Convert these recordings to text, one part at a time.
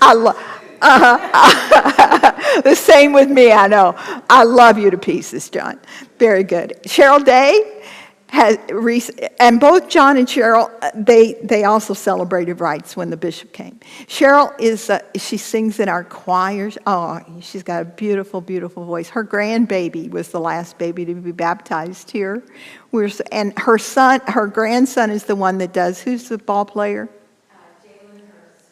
I love. The same with me, I know. I love you to pieces, John. Very good. Cheryl Day has, and both John and Cheryl, they also celebrated rights when the bishop came. Cheryl she sings in our choirs. Oh, she's got a beautiful, beautiful voice. Her grandbaby was the last baby to be baptized here. And her grandson is the one that does, who's the ball player?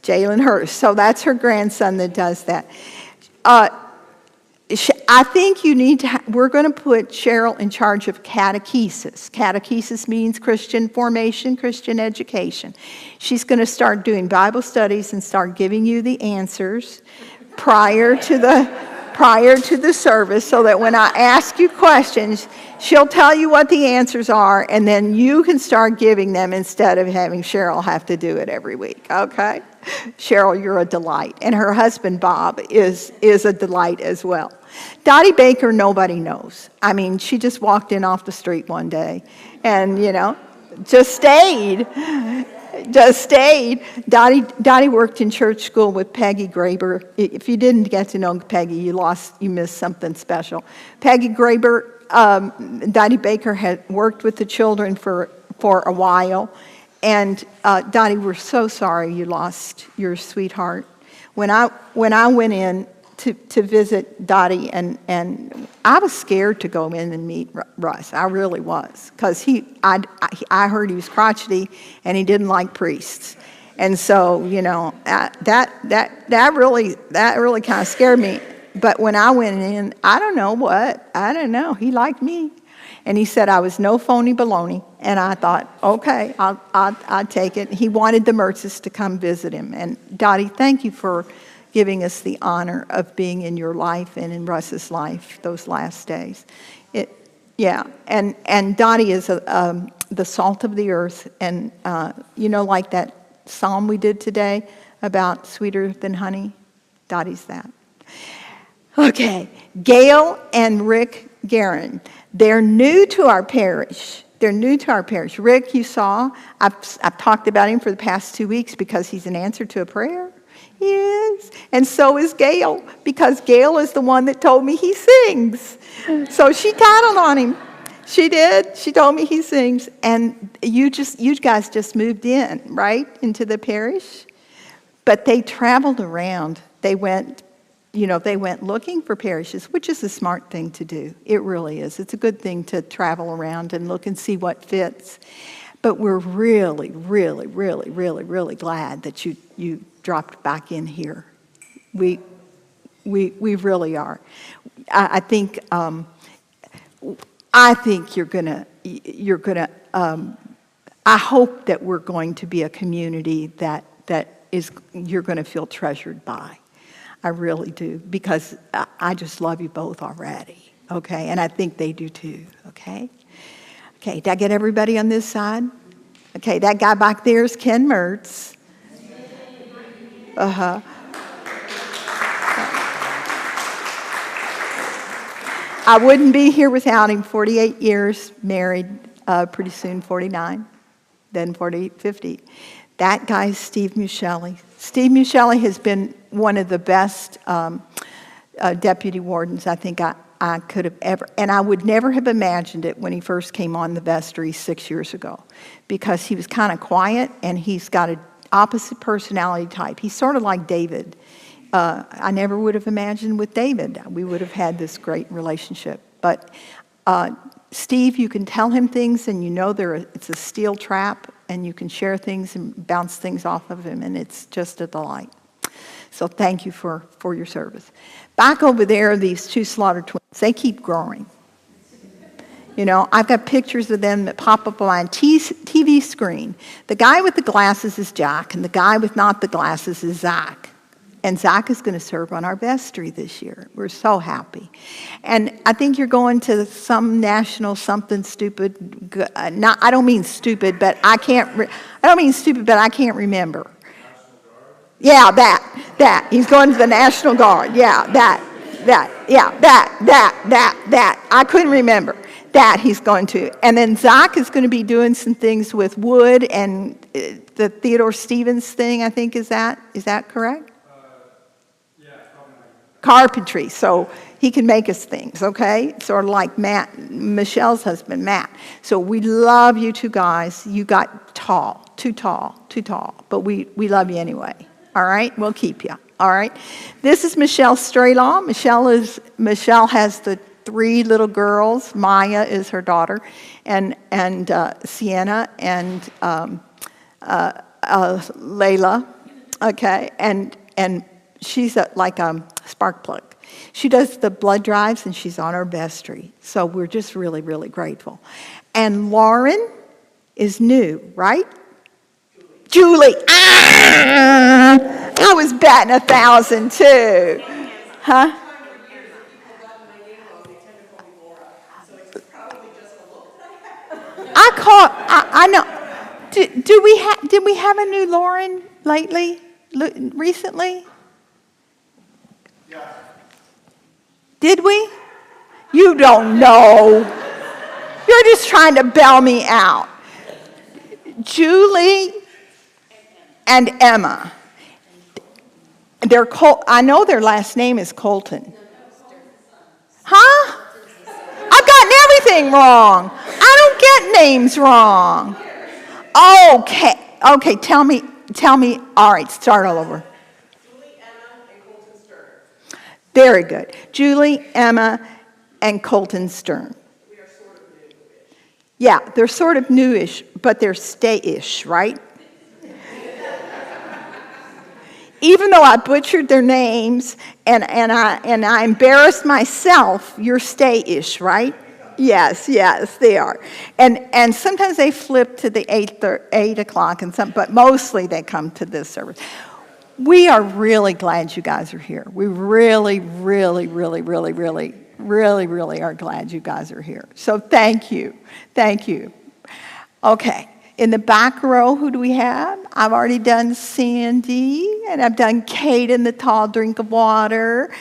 Jalen Hurst. So that's her grandson that does that. I think you need to, we're going to put Cheryl in charge of catechesis. Catechesis means Christian formation, Christian education. She's going to start doing Bible studies and start giving you the answers prior to the service, so that when I ask you questions, she'll tell you what the answers are, and then you can start giving them instead of having Cheryl have to do it every week, okay? Cheryl, you're a delight. And her husband, Bob, is a delight as well. Dottie Baker, nobody knows. I mean, she just walked in off the street one day and, just stayed. Dottie worked in church school with Peggy Graber. If you didn't get to know Peggy, you missed something special. Peggy Graber, Dottie Baker had worked with the children for a while. And Dottie, we're so sorry you lost your sweetheart. When I went in to visit Dottie, and I was scared to go in and meet Russ. I really was, because I heard he was crotchety and he didn't like priests, and so that really kind of scared me. But when I went in, I don't know. He liked me. And he said I was no phony baloney. And I thought, okay, I'll take it. He wanted the Mertzes to come visit him. And Dottie, thank you for giving us the honor of being in your life and in Russ's life those last days. And Dottie is the salt of the earth. And, like that psalm we did today about sweeter than honey, Dottie's that. Okay, Gail and Rick Guerin. They're new to our parish. Rick, you saw, I've talked about him for the past 2 weeks because he's an answer to a prayer. He is. And so is Gail, because Gail is the one that told me he sings. So she tattled on him. She did. She told me he sings. And you guys just moved in, right, into the parish? But they traveled around. They went looking for parishes, which is a smart thing to do. It really is. It's a good thing to travel around and look and see what fits. But we're really, really, really, really, really glad that you dropped back in here. We really are. I think you're gonna. I hope that we're going to be a community that you're going to feel treasured by. I really do, because I just love you both already, okay? And I think they do too, okay? Okay, did I get everybody on this side? Okay, that guy back there is Ken Mertz. Uh-huh. I wouldn't be here without him. 48 years, married, pretty soon 49, then 50. That guy's Steve Muscelli. Steve Muscelli has been one of the best deputy wardens I think I could have ever, and I would never have imagined it when he first came on the vestry 6 years ago, because he was kind of quiet and he's got an opposite personality type. He's sort of like David. I never would have imagined with David we would have had this great relationship. But Steve, you can tell him things and it's a steel trap, and you can share things and bounce things off of him, and it's just a delight. So thank you for your service. Back over there, these two Slaughter twins, they keep growing. I've got pictures of them that pop up on my TV screen. The guy with the glasses is Jack, and the guy with not the glasses is Zach. And Zach is going to serve on our vestry this year. We're so happy. And I think you're going to some national something stupid. I don't mean stupid, but I can't remember. Yeah, that. He's going to the National Guard. Yeah, that. I couldn't remember. That he's going to. And then Zach is going to be doing some things with wood and the Theodore Stevens thing, I think. Is that correct? carpentry, so he can make us things, okay? Sort of like Michelle's husband, Matt. So we love you two guys. You got too tall, but we love you anyway, all right? We'll keep you, all right? This is Michelle Straylaw. Michelle has the 3 little girls. Maya is her daughter, and Sienna and Layla, okay? And she's like a spark plug. She does the blood drives, and she's on our vestry. So we're just really, really grateful. And Lauren is new, right? Julie. I was batting 1,000 too. Huh? I know. Did we have a new Lauren lately? Recently? Did we? You don't know. You're just trying to bail me out. Julie and Emma. I know their last name is Colton. Huh? I've gotten everything wrong. I don't get names wrong. Okay, tell me. All right, start all over. Julie, Emma, and Colton Stern. Very good. Julie, Emma, and Colton Stern. We are sort of new-ish. Yeah, they're sort of newish, but they're stay-ish, right? Even though I butchered their names and I embarrassed myself, you're stay-ish, right? Yes, they are. And sometimes they flip to the 8 o'clock, but mostly they come to this service. We are really glad you guys are here. We really, really, really, really, really, really, really are glad you guys are here. So thank you. Thank you. Okay. In the back row, who do we have? I've already done Sandy, and I've done Kate in the tall drink of water,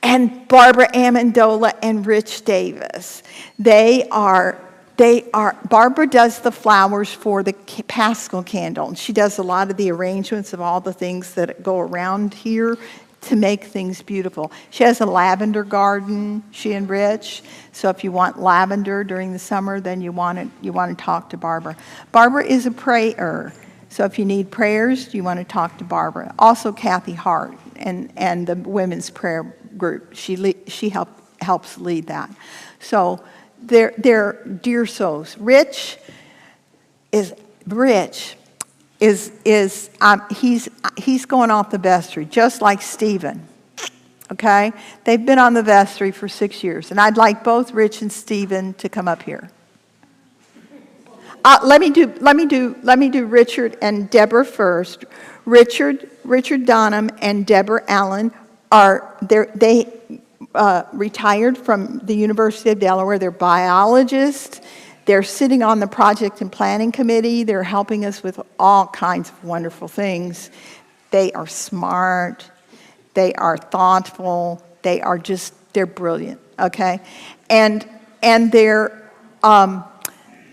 and Barbara Amendola and Rich Davis. Barbara does the flowers for the Paschal candle, and she does a lot of the arrangements of all the things that go around here to make things beautiful. She has a lavender garden, she and Rich. So if you want lavender during the summer, then you want to talk to Barbara. Barbara is a prayer. So if you need prayers, you want to talk to Barbara. Also Kathy Hart and the women's prayer group. She helps lead that. So they're dear souls. Rich is he's going off the vestry, just like Stephen. Okay? They've been on the vestry for 6 years, and I'd like both Rich and Stephen to come up here. Let me do Richard and Deborah first. Richard Donham and Deborah Allen they retired from the University of Delaware. They're biologists. They're sitting on the project and planning committee. They're helping us with all kinds of wonderful things. They are smart. They are thoughtful. They're brilliant, okay? And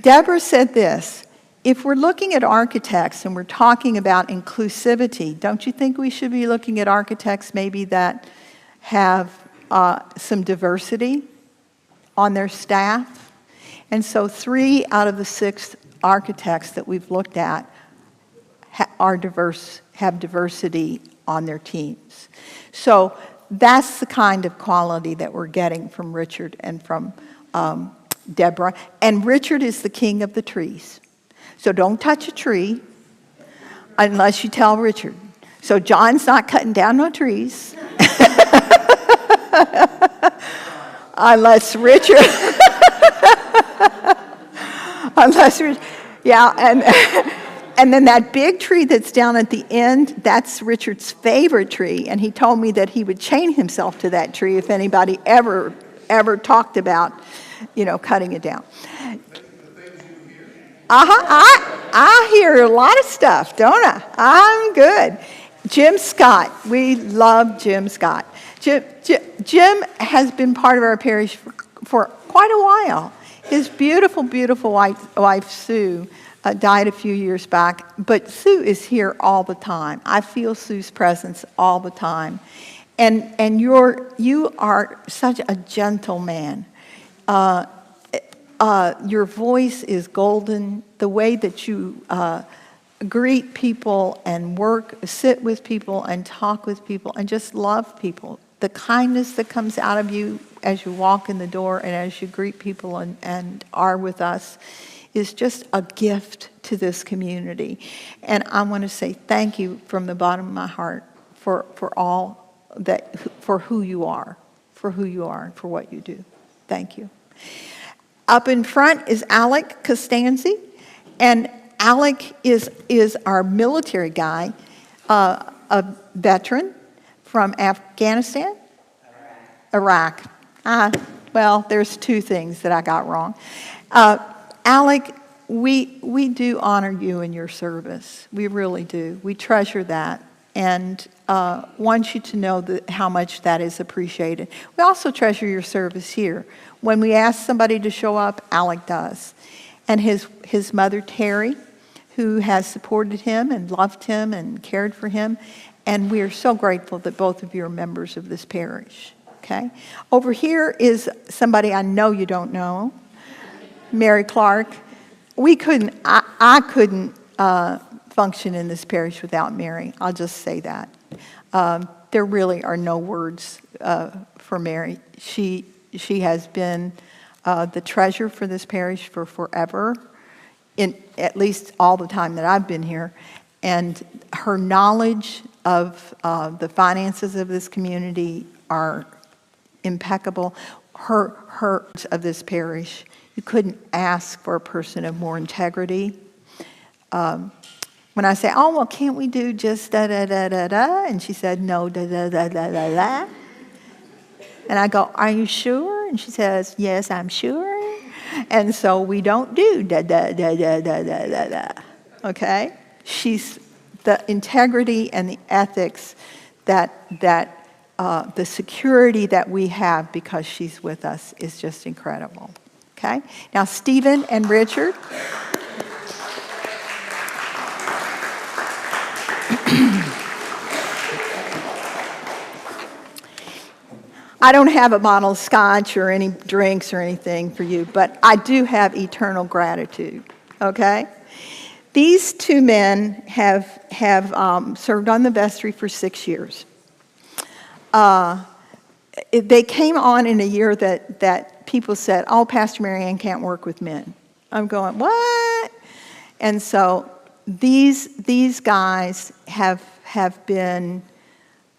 Deborah said this: if we're looking at architects and we're talking about inclusivity, don't you think we should be looking at architects maybe that have some diversity on their staff? And so 3 out of the 6 architects that we've looked at have diversity on their teams. So that's the kind of quality that we're getting from Richard and from Deborah. And Richard is the king of the trees. So don't touch a tree unless you tell Richard. So John's not cutting down no trees. Unless Richard... and then that big tree that's down at the end, that's Richard's favorite tree, and he told me that he would chain himself to that tree if anybody ever talked about, cutting it down. I hear a lot of stuff, don't I? I'm good. Jim Scott, we love Jim Scott. Jim has been part of our parish for quite a while. His beautiful, beautiful wife, Sue, died a few years back, but Sue is here all the time. I feel Sue's presence all the time. And you are such a gentle man. Your voice is golden. The way that you greet people and sit with people and talk with people and just love people. The kindness that comes out of you as you walk in the door and as you greet people and are with us is just a gift to this community. And I want to say thank you from the bottom of my heart for all that, for who you are, and for what you do. Thank you. Up in front is Alec Costanzi, and Alec is our military guy, a veteran from Afghanistan? Iraq. Well, there's two things that I got wrong. Alec, we do honor you in your service. We really do. We treasure that and want you to know how much that is appreciated. We also treasure your service here. When we ask somebody to show up, Alec does. And his mother, Terry, who has supported him and loved him and cared for him. And we are so grateful that both of you are members of this parish. Okay? Over here is somebody I know you don't know, Mary Clark. I couldn't function in this parish without Mary. I'll just say that. There really are no words for Mary. She has been the treasure for this parish for forever, in at least all the time that I've been here. And her knowledge of the finances of this community are impeccable. Her of this parish, you couldn't ask for a person of more integrity. When I say, oh, well, can't we do just da-da-da-da-da? And she said, no, da-da-da-da-da-da. And I go, are you sure? And she says, yes, I'm sure. And so we don't do da-da-da-da-da-da-da. Okay? She's the integrity and the ethics that the security that we have because she's with us is just incredible. Okay? Now, Stephen and Richard. I don't have a bottle of scotch or any drinks or anything for you, but I do have eternal gratitude, okay? These two men have served on the vestry for 6 years. They came on in a year that people said, oh, Pastor Marianne can't work with men. I'm going, what? And so these guys have been,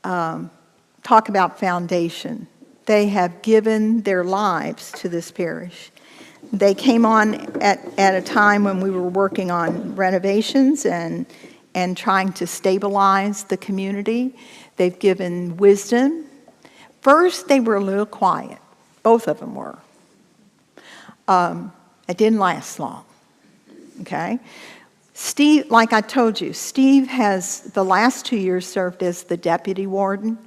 talk about foundation. They have given their lives to this parish. They came on at a time when we were working on renovations and trying to stabilize the community. They've given wisdom. First, they were a little quiet. Both of them were. It didn't last long, okay? Steve, like I told you, Steve has the last 2 years served as the deputy warden,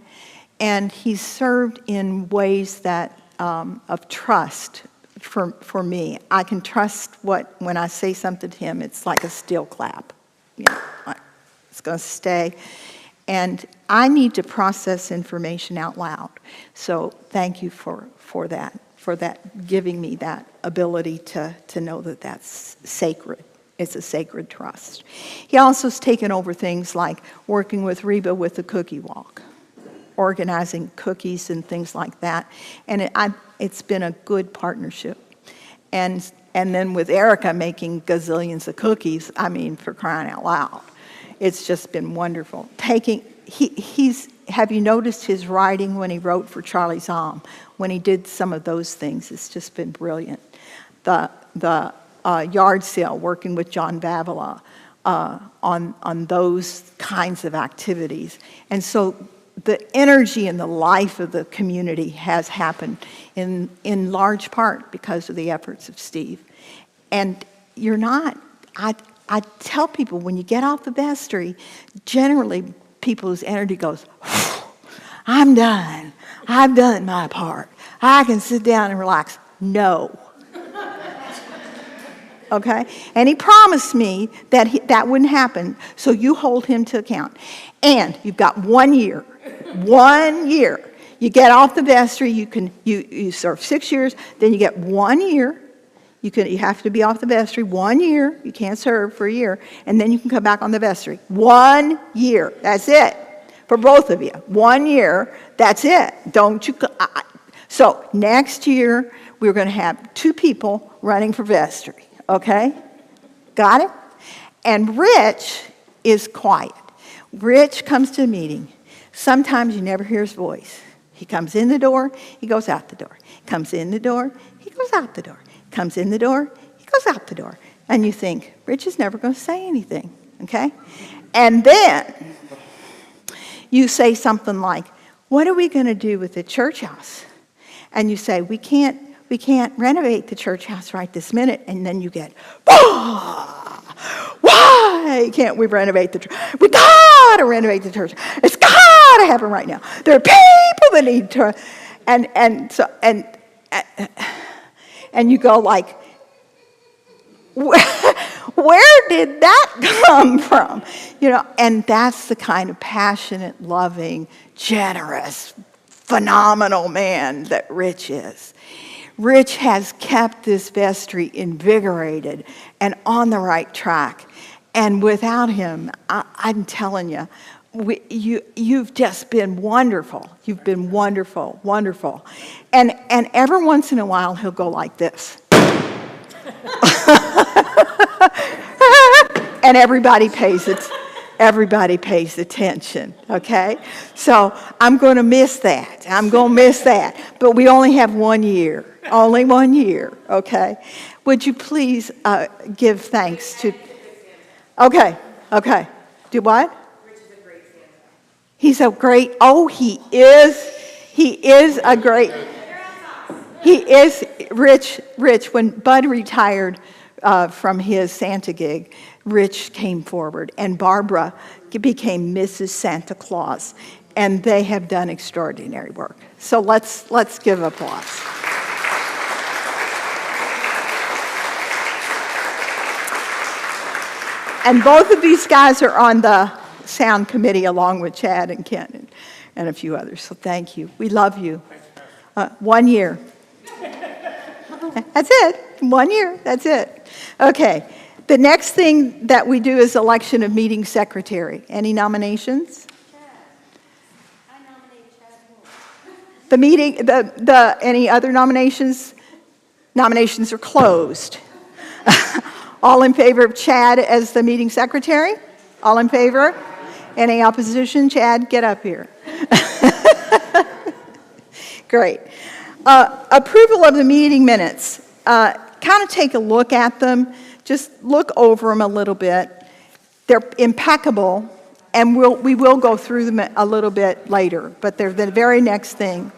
and he's served in ways that of trust for me. I can trust when I say something to him, it's like a steel clap. You know, it's going to stay. And I need to process information out loud. So thank you for that, giving me that ability to know that that's sacred. It's a sacred trust. He also has taken over things like working with Reba with the cookie walk, organizing cookies and things like that. And it's been a good partnership. And then with Erica making gazillions of cookies, I mean, for crying out loud. It's just been wonderful. Have you noticed his writing when he wrote for Charlie Zahm? When he did some of those things, it's just been brilliant. The yard sale, working with John Vavala on those kinds of activities. And so the energy and the life of the community has happened in large part because of the efforts of Steve. And you're not, I tell people when you get off the vestry, generally people's energy goes, I'm done. I've done my part. I can sit down and relax. No. okay? And he promised me that that wouldn't happen, so you hold him to account. And you've got 1 year. 1 year. You get off the vestry, you serve 6 years, then you get 1 year. You have to be off the vestry 1 year. You can't serve for a year. And then you can come back on the vestry. 1 year. That's it. For both of you. 1 year. That's it. Don't you... So next year, we're going to have 2 people running for vestry. Okay? Got it? And Rich is quiet. Rich comes to a meeting. Sometimes you never hear his voice. He comes in the door, he goes out the door. Comes in the door, he goes out the door. Comes in the door, he goes out the door. And you think, Rich is never going to say anything, okay? And then you say something like, what are we going to do with the church house? And you say, we can't renovate the church house right this minute. And then you get, why can't we renovate the church? We got to renovate the church. It's got to happen right now. There are people that need to, and you go like, where did that come from? You know, and that's the kind of passionate, loving, generous, phenomenal man that Rich is. Rich has kept this vestry invigorated and on the right track. And without him, I'm telling you, you've just been wonderful. You've been wonderful, wonderful. And every once in a while, he'll go like this. And everybody pays attention, okay? So I'm going to miss that. But we only have 1 year. Only 1 year, okay? Would you please give thanks to... Okay. Do what? Rich is a great stand-up. He's a great... Oh, he is a great... He is... Rich, when Bud retired from his Santa gig, Rich came forward, and Barbara became Mrs. Santa Claus, and they have done extraordinary work. So let's give applause. And both of these guys are on the sound committee along with Chad and Ken and a few others. So thank you. We love you. 1 year. That's it. 1 year. That's it. Okay. The next thing that we do is election of meeting secretary. Any nominations? I nominate Chad. The meeting, any other nominations? Nominations are closed. All in favor of Chad as the meeting secretary? All in favor? Any opposition? Chad, get up here. Great. Approval of the meeting minutes. Kind of take a look at them. Just look over them a little bit. They're impeccable, and we will go through them a little bit later, but they're the very next thing.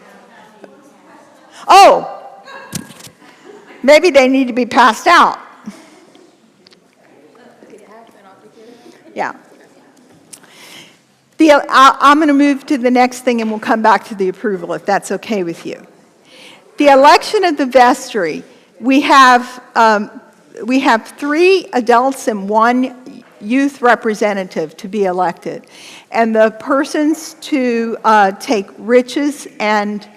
Oh! Maybe they need to be passed out. Yeah. I'm going to move to the next thing, and we'll come back to the approval, if that's okay with you. The election of the vestry. We have 3 adults and 1 youth representative to be elected. And the persons to take Rich's, and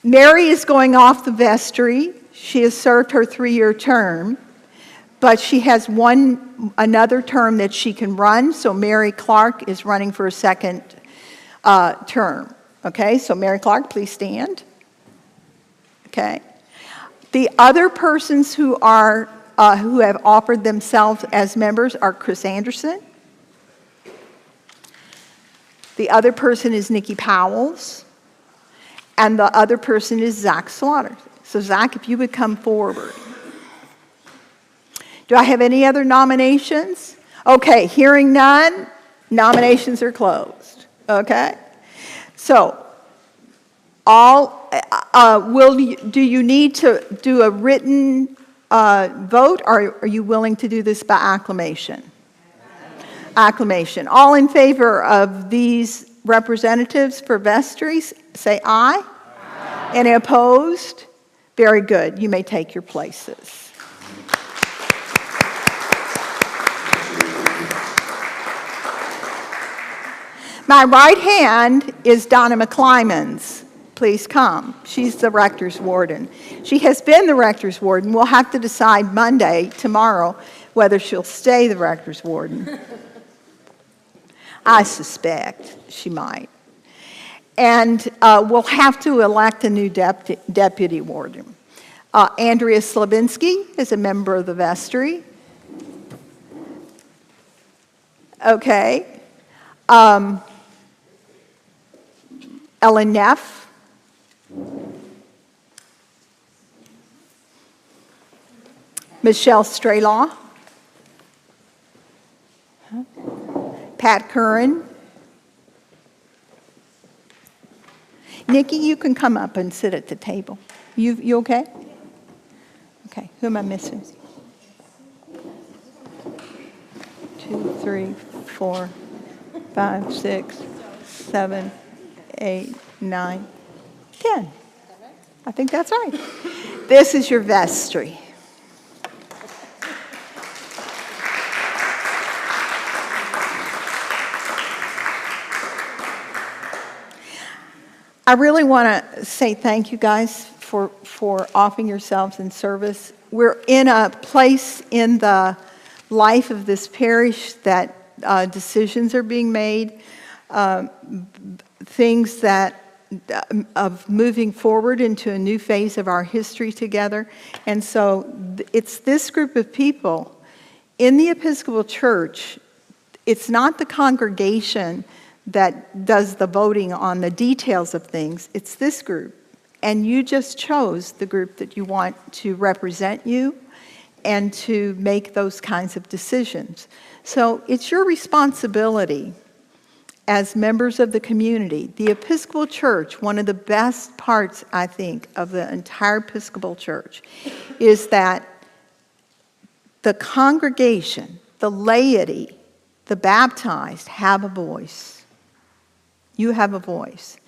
Mary is going off the vestry. She has served her 3-year term. But she has another term that she can run, so Mary Clark is running for a second term. Okay, so Mary Clark, please stand. Okay. The other persons who have offered themselves as members are Chris Anderson. The other person is Nikki Powells. And the other person is Zach Slaughter. So Zach, if you would come forward. Do I have any other nominations? Okay, hearing none, nominations are closed. Okay? So, do you need to do a written vote, or are you willing to do this by acclamation? Acclamation. All in favor of these representatives for vestries, say aye. Aye. Any opposed? Very good. You may take your places. My right hand is Donna McClymans. Please come. She's the rector's warden. She has been the rector's warden. We'll have to decide Monday, tomorrow, whether she'll stay the rector's warden. I suspect she might. And we'll have to elect a new deputy warden. Andrea Slabinski is a member of the vestry. Okay. Ellen Neff. Michelle Straylaw. Pat Curran. Nikki, you can come up and sit at the table. You okay? Okay, who am I missing? 2, 3, 4, 5, 6, 7, 8, 9, 10. I think that's right. This is your vestry. I really want to say thank you guys for offering yourselves in service. We're in a place in the life of this parish that decisions are being made, things that of moving forward into a new phase of our history together. And so it's this group of people in the Episcopal Church. It's not the congregation that does the voting on the details of things. It's this group. And you just chose the group that you want to represent you and to make those kinds of decisions. So it's your responsibility as members of the community. The Episcopal Church, one of the best parts, I think, of the entire Episcopal Church is that the congregation, the laity, the baptized have a voice. You have a voice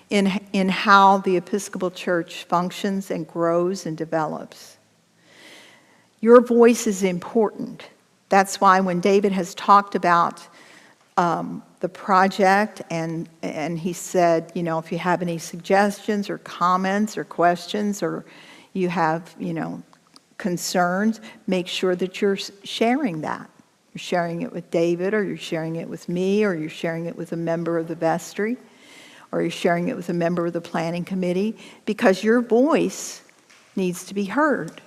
in how the Episcopal Church functions and grows and develops. Your voice is important. That's why when David has talked about the project and he said, you know, if you have any suggestions or comments or questions or you have, you know, concerns, make sure that you're sharing that. You're sharing it with David, or you're sharing it with me, or you're sharing it with a member of the vestry, or you're sharing it with a member of the planning committee, because your voice needs to be heard.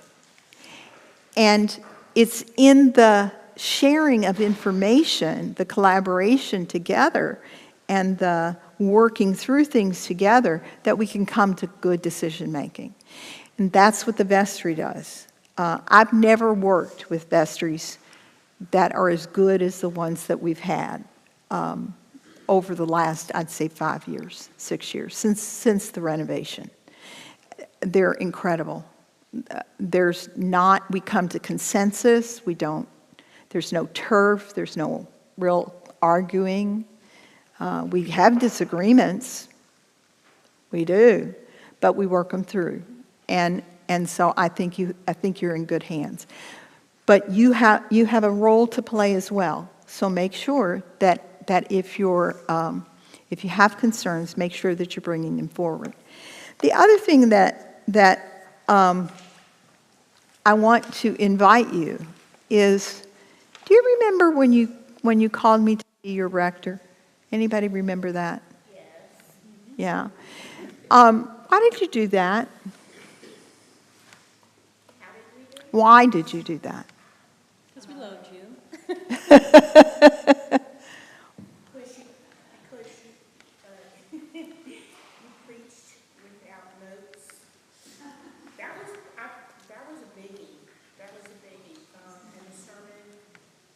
And it's in the sharing of information, the collaboration together, and the working through things together that we can come to good decision making. And that's what the vestry does. I've never worked with vestries that are as good as the ones that we've had over the last, I'd say, 5 years, 6 years, since the renovation. They're incredible. We come to consensus. There's no turf. There's no real arguing. We have disagreements. We do, but we work them through. And so I think you're in good hands. But you have a role to play as well. So make sure that if you have concerns, make sure that you're bringing them forward. The other thing that I want to invite you is, do you remember when you called me to be your rector? Anybody remember that? Yes. Yeah. Why did you do that? How did we do? Why did you do that? Because we loved you. Because you preached without notes. That was a biggie. That was a biggie. And the sermon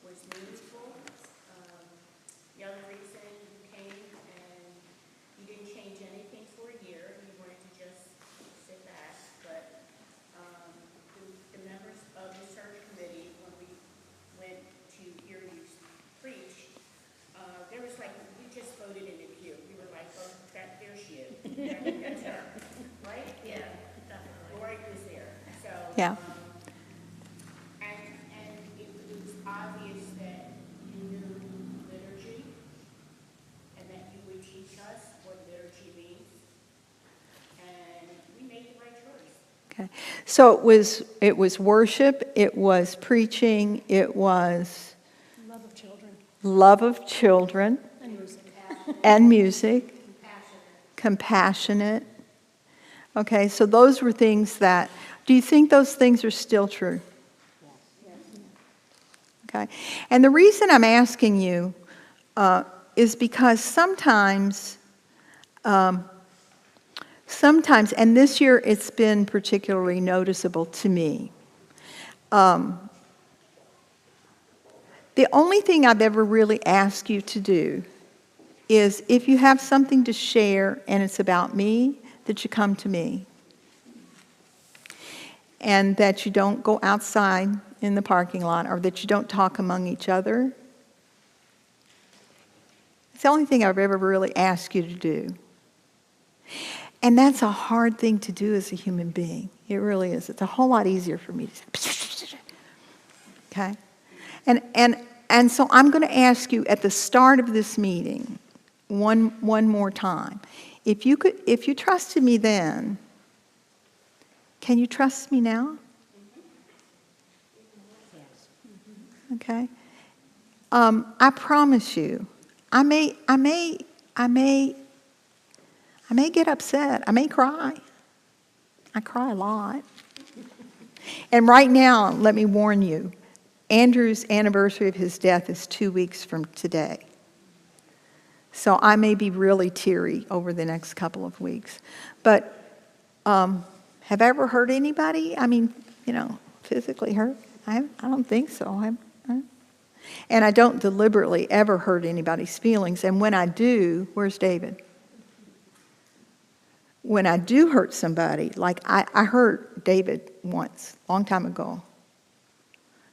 was meaningful. The other reason you came and you didn't change anything for a year. You wanted to just sit back. But the members of the search committee, when we went to hear you preach, there was like, you just voted in the pew. We were like, oh, there she is. That's her, right? Yeah, definitely. Lori was there. So, Yeah. and it was obvious that you knew liturgy and that you Okay. So it was worship, it was preaching, it was Love of children love of children and music. and music, compassionate. Okay, so those were things that, do you think those things are still true? Okay. And the reason I'm asking you is because sometimes, and this year it's been particularly noticeable to me, the only thing I've ever really asked you to do is if you have something to share and it's about me, that you come to me. And that you don't go outside in the parking lot, or that you don't talk among each other. It's the only thing I've ever really asked you to do. And that's a hard thing to do as a human being. It really is. It's a whole lot easier for me to say, okay? And so I'm going to ask you at the start of this meeting, one more time. If you trusted me then, can you trust me now? Okay. I promise you, I may get upset. I may cry. I cry a lot. And right now, let me warn you, Andrew's anniversary of his death is 2 weeks from today. So I may be really teary over the next couple of weeks. But have I ever hurt anybody? I mean, physically hurt? I don't think so. And I don't deliberately ever hurt anybody's feelings. And when I do, where's David? When I do hurt somebody, like I hurt David once, a long time ago,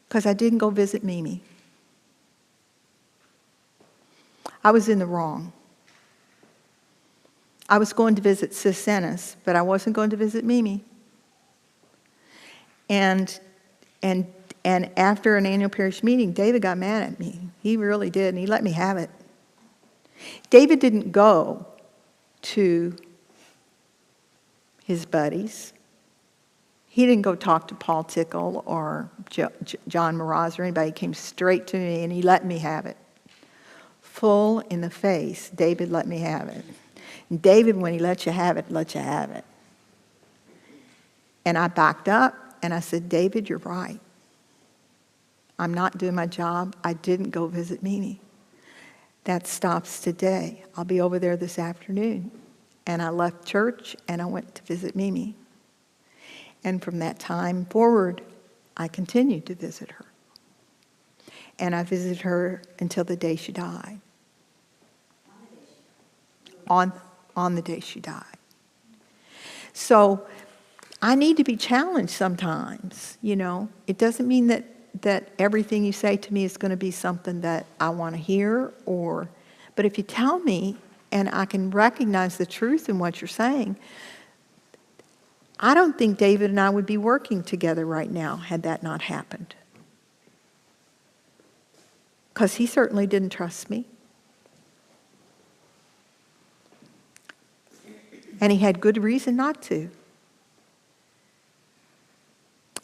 because I didn't go visit Mimi. I was in the wrong. I was going to visit Sis Ennis, but I wasn't going to visit Mimi. And after an annual parish meeting, David got mad at me. He really did, and he let me have it. David didn't go to his buddies. He didn't go talk to Paul Tickle or John Mraz or anybody. He came straight to me, and he let me have it. Full in the face, David let me have it. And David, when he lets you have it, lets you have it. And I backed up, and I said, David, you're right. I'm not doing my job. I didn't go visit Mimi. That stops today. I'll be over there this afternoon. And I left church, and I went to visit Mimi. And from that time forward, I continued to visit her. And I visited her until the day she died. On the day she died. So I need to be challenged sometimes, It doesn't mean that everything you say to me is going to be something that I want to hear, but if you tell me and I can recognize the truth in what you're saying, I don't think David and I would be working together right now had that not happened. Because he certainly didn't trust me. And he had good reason not to.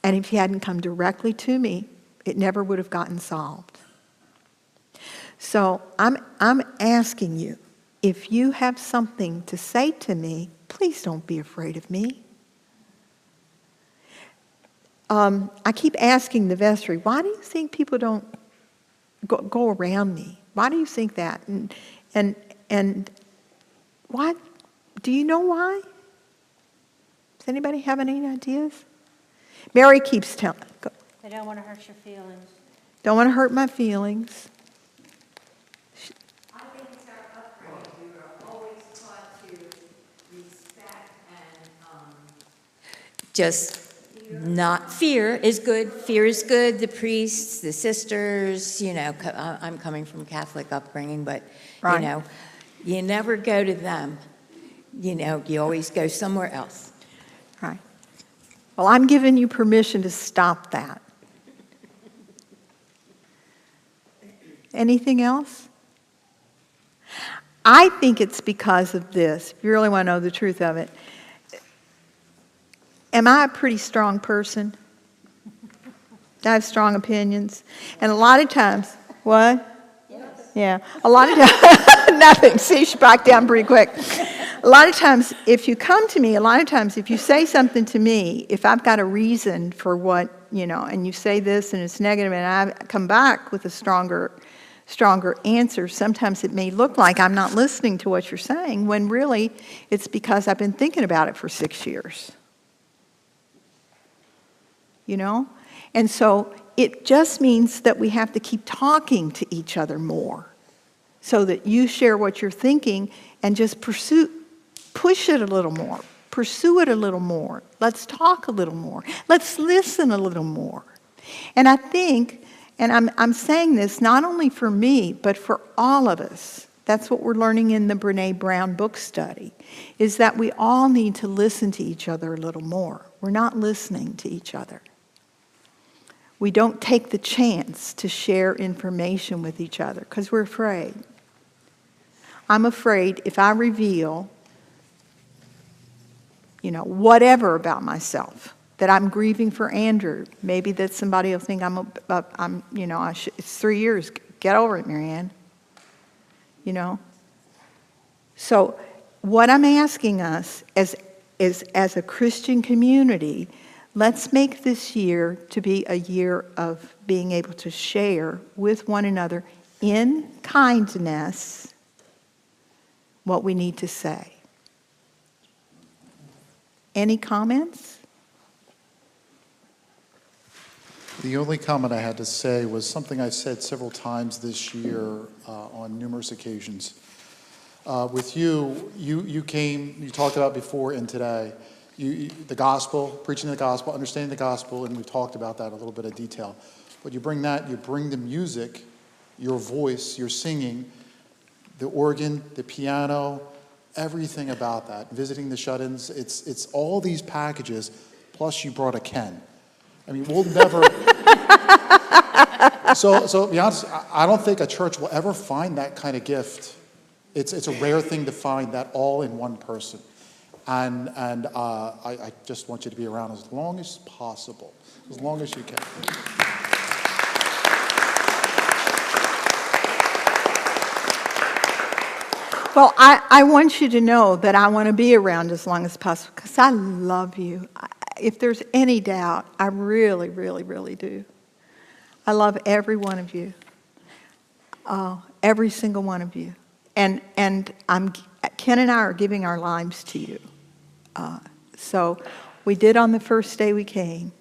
And if he hadn't come directly to me, it never would have gotten solved. So I'm asking you, if you have something to say to me, please don't be afraid of me. I keep asking the vestry, why do you think people don't go around me? Why do you think that? And why? Do you know why? Does anybody have any ideas? Mary keeps telling. They don't want to hurt your feelings. Don't want to hurt my feelings. I think it's our upbringing. We were always taught to respect and just not. Fear is good. Fear is good. The priests, the sisters, I'm coming from Catholic upbringing, but, Right. You never go to them. You always go somewhere else. Right. Well, I'm giving you permission to stop that. Anything else? I think it's because of this. If you really want to know the truth of it, am I a pretty strong person? I have strong opinions. And a lot of times, what? Yeah, a lot of times, nothing. See, she backed down pretty quick. A lot of times, if you come to me, a lot of times, if you say something to me, if I've got a reason for what, and you say this and it's negative, and I come back with a stronger answer, sometimes it may look like I'm not listening to what you're saying, when really it's because I've been thinking about it for 6 years. And so it just means that we have to keep talking to each other more so that you share what you're thinking and just push it a little more, pursue it a little more. Let's talk a little more. Let's listen a little more. And I think, and I'm saying this not only for me, but for all of us. That's what we're learning in the Brene Brown book study, is that we all need to listen to each other a little more. We're not listening to each other. We don't take the chance to share information with each other because we're afraid. I'm afraid if I reveal, whatever about myself, that I'm grieving for Andrew, maybe that somebody will think it's 3 years. Get over it, Marianne. So what I'm asking us as a Christian community, let's make this year to be a year of being able to share with one another in kindness what we need to say. Any comments? The only comment I had to say was something I've said several times this year on numerous occasions. With you came, you talked about before and today, the gospel, preaching the gospel, understanding the gospel, and we've talked about that in a little bit of detail. But you bring the music, your voice, your singing, the organ, the piano, everything about that, visiting the shut-ins, it's all these packages, plus you brought a Ken. I mean, we'll never... So to be honest, I don't think a church will ever find that kind of gift. It's a rare thing to find that all in one person. And I just want you to be around as long as possible, as long as you can. Well, I want you to know that I want to be around as long as possible because I love you. If there's any doubt, I really, really, really do. I love every one of you, every single one of you. And Ken and I are giving our lives to you. So we did on the first day we came,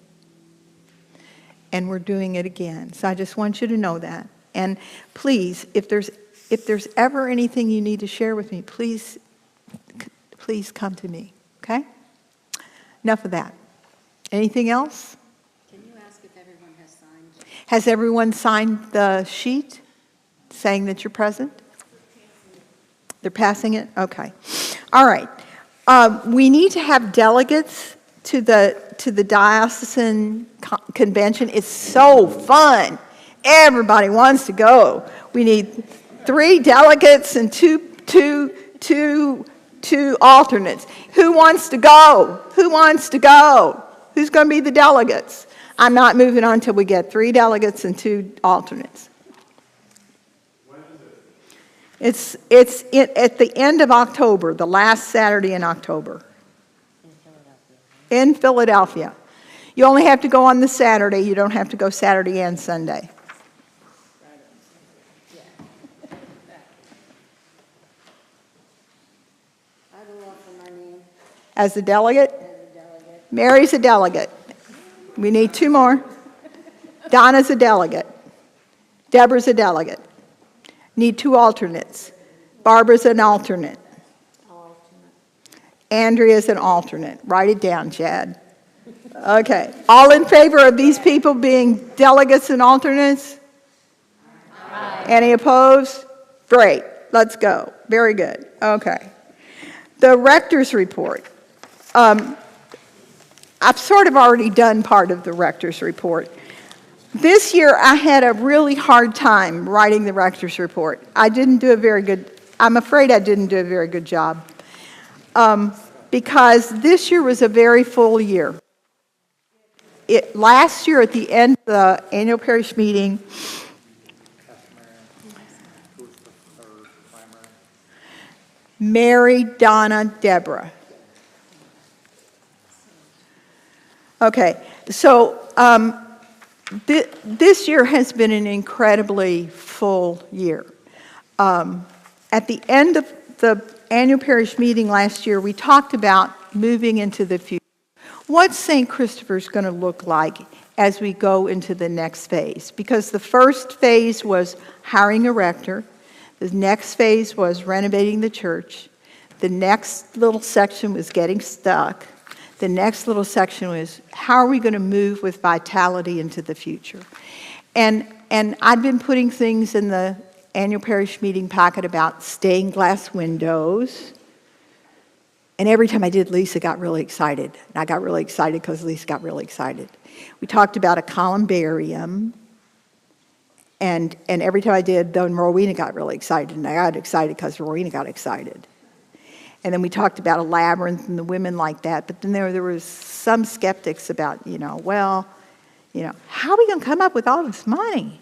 and we're doing it again. So I just want you to know that. And please, if there's ever anything you need to share with me, please come to me, okay? Enough of that. Anything else? Can you ask if everyone has signed? Has everyone signed the sheet saying that you're present? They're passing it? Okay. All right. We need to have delegates to the diocesan convention. It's so fun. Everybody wants to go. We need 3 delegates and two alternates. Who wants to go? Who wants to go? Who's going to be the delegates? I'm not moving on until we get 3 delegates and 2 alternates. When is it? It's at the end of October, the last Saturday in October. In Philadelphia. You only have to go on the Saturday. You don't have to go Saturday and Sunday. I will offer my name As a delegate? as a delegate. Mary's a delegate. We need 2 more. Donna's a delegate. Deborah's a delegate. Need 2 alternates. Barbara's an alternate. Andrea's an alternate. Write it down, Chad. Okay. All in favor of these people being delegates and alternates? Aye. Any opposed? Great. Let's go. Very good. Okay. The rector's report. I've sort of already done part of the rector's report. This year, I had a really hard time writing the rector's report. I'm afraid I didn't do a very good job. because this year was a very full year. Last year at the end of the annual parish meeting, Mary, Donna, Deborah. Okay, so this year has been an incredibly full year. At the end of the annual parish meeting last year, we talked about moving into the future. What's St. Christopher's going to look like as we go into the next phase? Because the first phase was hiring a rector. The next phase was renovating the church. The next little section was getting stuck. The next little section was how are we going to move with vitality into the future? And I've been putting things in the annual parish meeting packet about stained glass windows. And every time I did, Lisa got really excited. And I got really excited because Lisa got really excited. We talked about a columbarium. And every time I did, then Rowena got really excited. And I got excited because Rowena got excited. And then we talked about a labyrinth and the women like that. But then there was some skeptics about, how are we going to come up with all this money?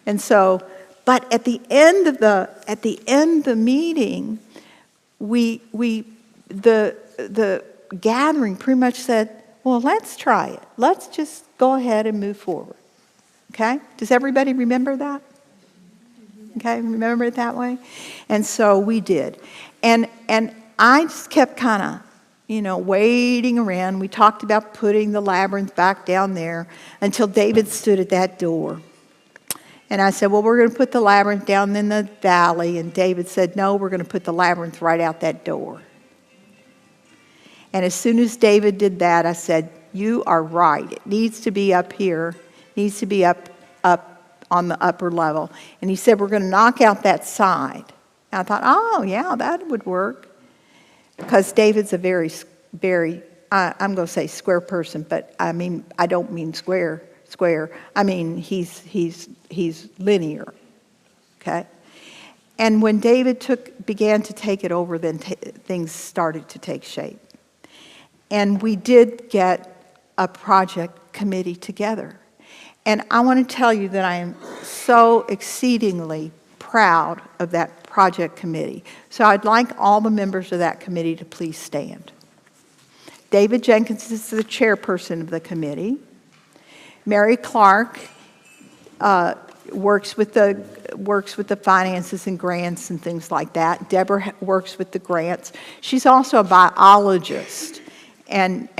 And so, but at the end of the meeting, the gathering pretty much said, well, let's try it. Let's just go ahead and move forward. Okay? Does everybody remember that? Okay, remember it that way? And so we did. And I just kept kind of, waiting around. We talked about putting the labyrinth back down there until David stood at that door. And I said, well, we're going to put the labyrinth down in the valley. And David said, no, we're going to put the labyrinth right out that door. And as soon as David did that, I said, you are right. It needs to be up here. It needs to be up on the upper level. And he said, we're going to knock out that side. And I thought, oh, yeah, that would work. Because David's a very, I'm going to say square person, but I don't mean square. I mean, he's linear, okay? And when David began to take it over, then things started to take shape. And we did get a project committee together. And I want to tell you that I am so exceedingly proud of that project committee. So I'd like all the members of that committee to please stand. David Jenkins is the chairperson of the committee. Mary Clark works with the finances and grants and things like that. Deborah works with the grants. She's also a biologist, and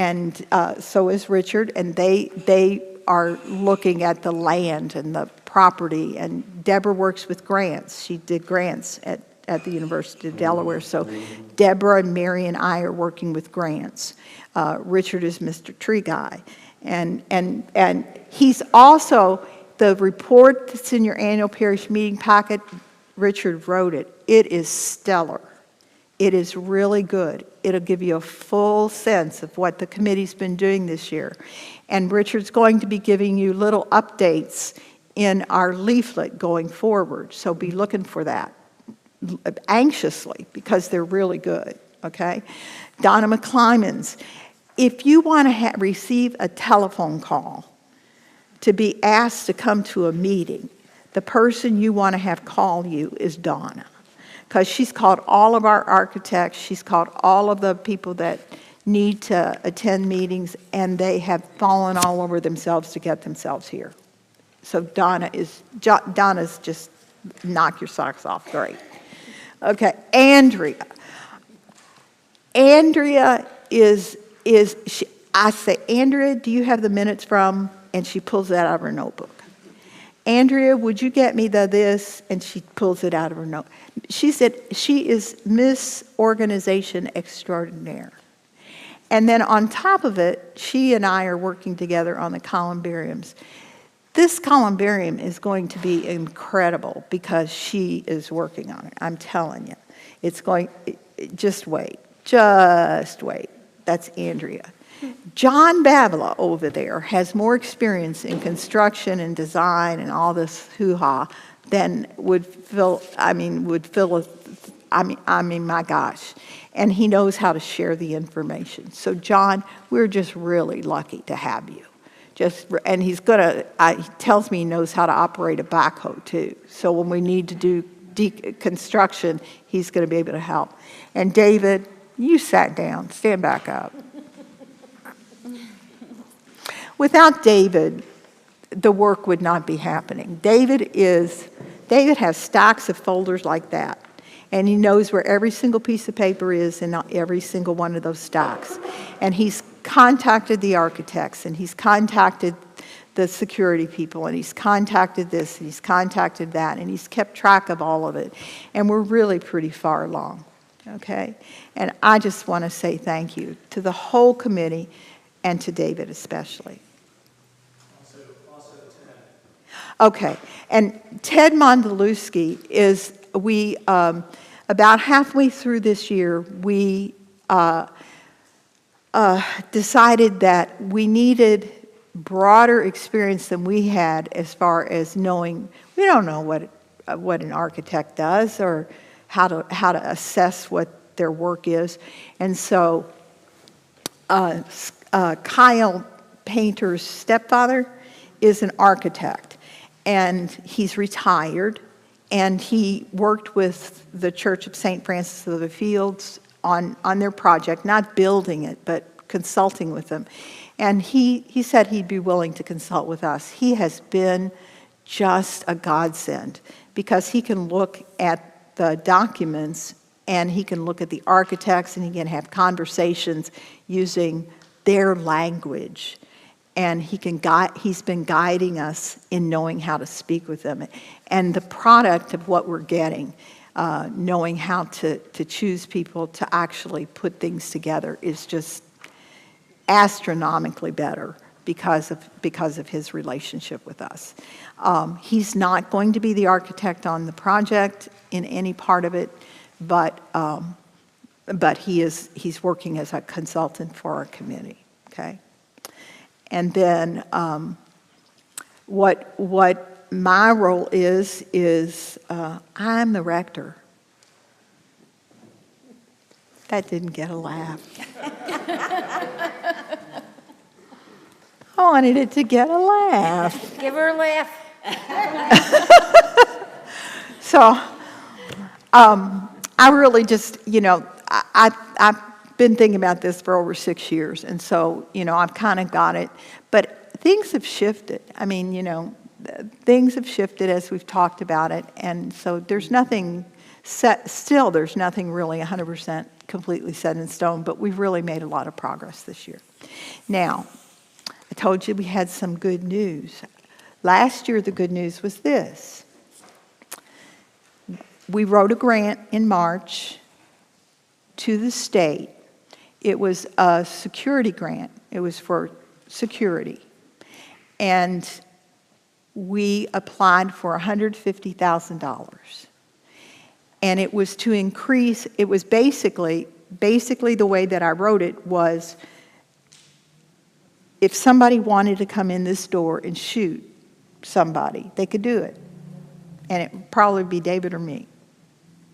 so is Richard. And they are looking at the land and the property. And Deborah works with grants. She did grants at the University of Delaware. So Deborah and Mary and I are working with grants. Richard is Mr. Tree Guy. And he's also, the report that's in your annual parish meeting packet, Richard wrote it. It is stellar. It is really good. It'll give you a full sense of what the committee's been doing this year. And Richard's going to be giving you little updates in our leaflet going forward. So be looking for that anxiously because they're really good, okay? Donna McClymonds. If you want to receive a telephone call to be asked to come to a meeting, the person you want to have call you is Donna. Because she's called all of our architects, she's called all of the people that need to attend meetings, and they have fallen all over themselves to get themselves here. So Donna's just knock your socks off, great. Okay, Andrea. Andrea I say, Andrea, do you have the minutes from? And she pulls that out of her notebook. Andrea, would you get me this? And she pulls it out of her note. She said she is Miss Organization Extraordinaire. And then on top of it, she and I are working together on the columbariums. This columbarium is going to be incredible because she is working on it. I'm telling you. Just wait. That's Andrea. John Babila over there has more experience in construction and design and all this hoo-ha than would fill I mean, my gosh. And he knows how to share the information. So John, we're just really lucky to have you. And he tells me he knows how to operate a backhoe too. So when we need to do construction, he's going to be able to help. And David, you sat down, stand back up. Without David, the work would not be happening. David has stacks of folders like that, and he knows where every single piece of paper is in every single one of those stacks. And he's contacted the architects, and he's contacted the security people, and he's contacted this, and he's contacted that, and he's kept track of all of it. And we're really pretty far along, okay? And I just want to say thank you to the whole committee and to David especially. Also Ted. Okay, and Ted Mondelewski is, about halfway through this year, we decided that we needed broader experience than we had as far as knowing, we don't know what an architect does or how to assess what their work is. And so Kyle Painter's stepfather is an architect, and he's retired, and he worked with the Church of St. Francis of the Fields on their project, not building it, but consulting with them. And he said he'd be willing to consult with us. He has been just a godsend because he can look at the documents and he can look at the architects and he can have conversations using their language. And he's been guiding us in knowing how to speak with them. And the product of what we're getting, knowing how to choose people to actually put things together is just astronomically better because of his relationship with us. He's not going to be the architect on the project in any part of it, but he's working as a consultant for our committee, okay? And then what my role is I'm the rector. That didn't get a laugh. I wanted it to get a laugh. Give her a laugh. So I really just, I've been thinking about this for over 6 years, and so, I've kind of got it. But things have shifted. I mean, things have shifted as we've talked about it, and so there's nothing set, still there's nothing really 100% completely set in stone, but we've really made a lot of progress this year. Now, I told you we had some good news. Last year, the good news was this. We wrote a grant in March to the state. It was a security grant. It was for security. And we applied for $150,000. And it was to increase, it was basically the way that I wrote it was, if somebody wanted to come in this door and shoot somebody, they could do it. And it would probably be David or me.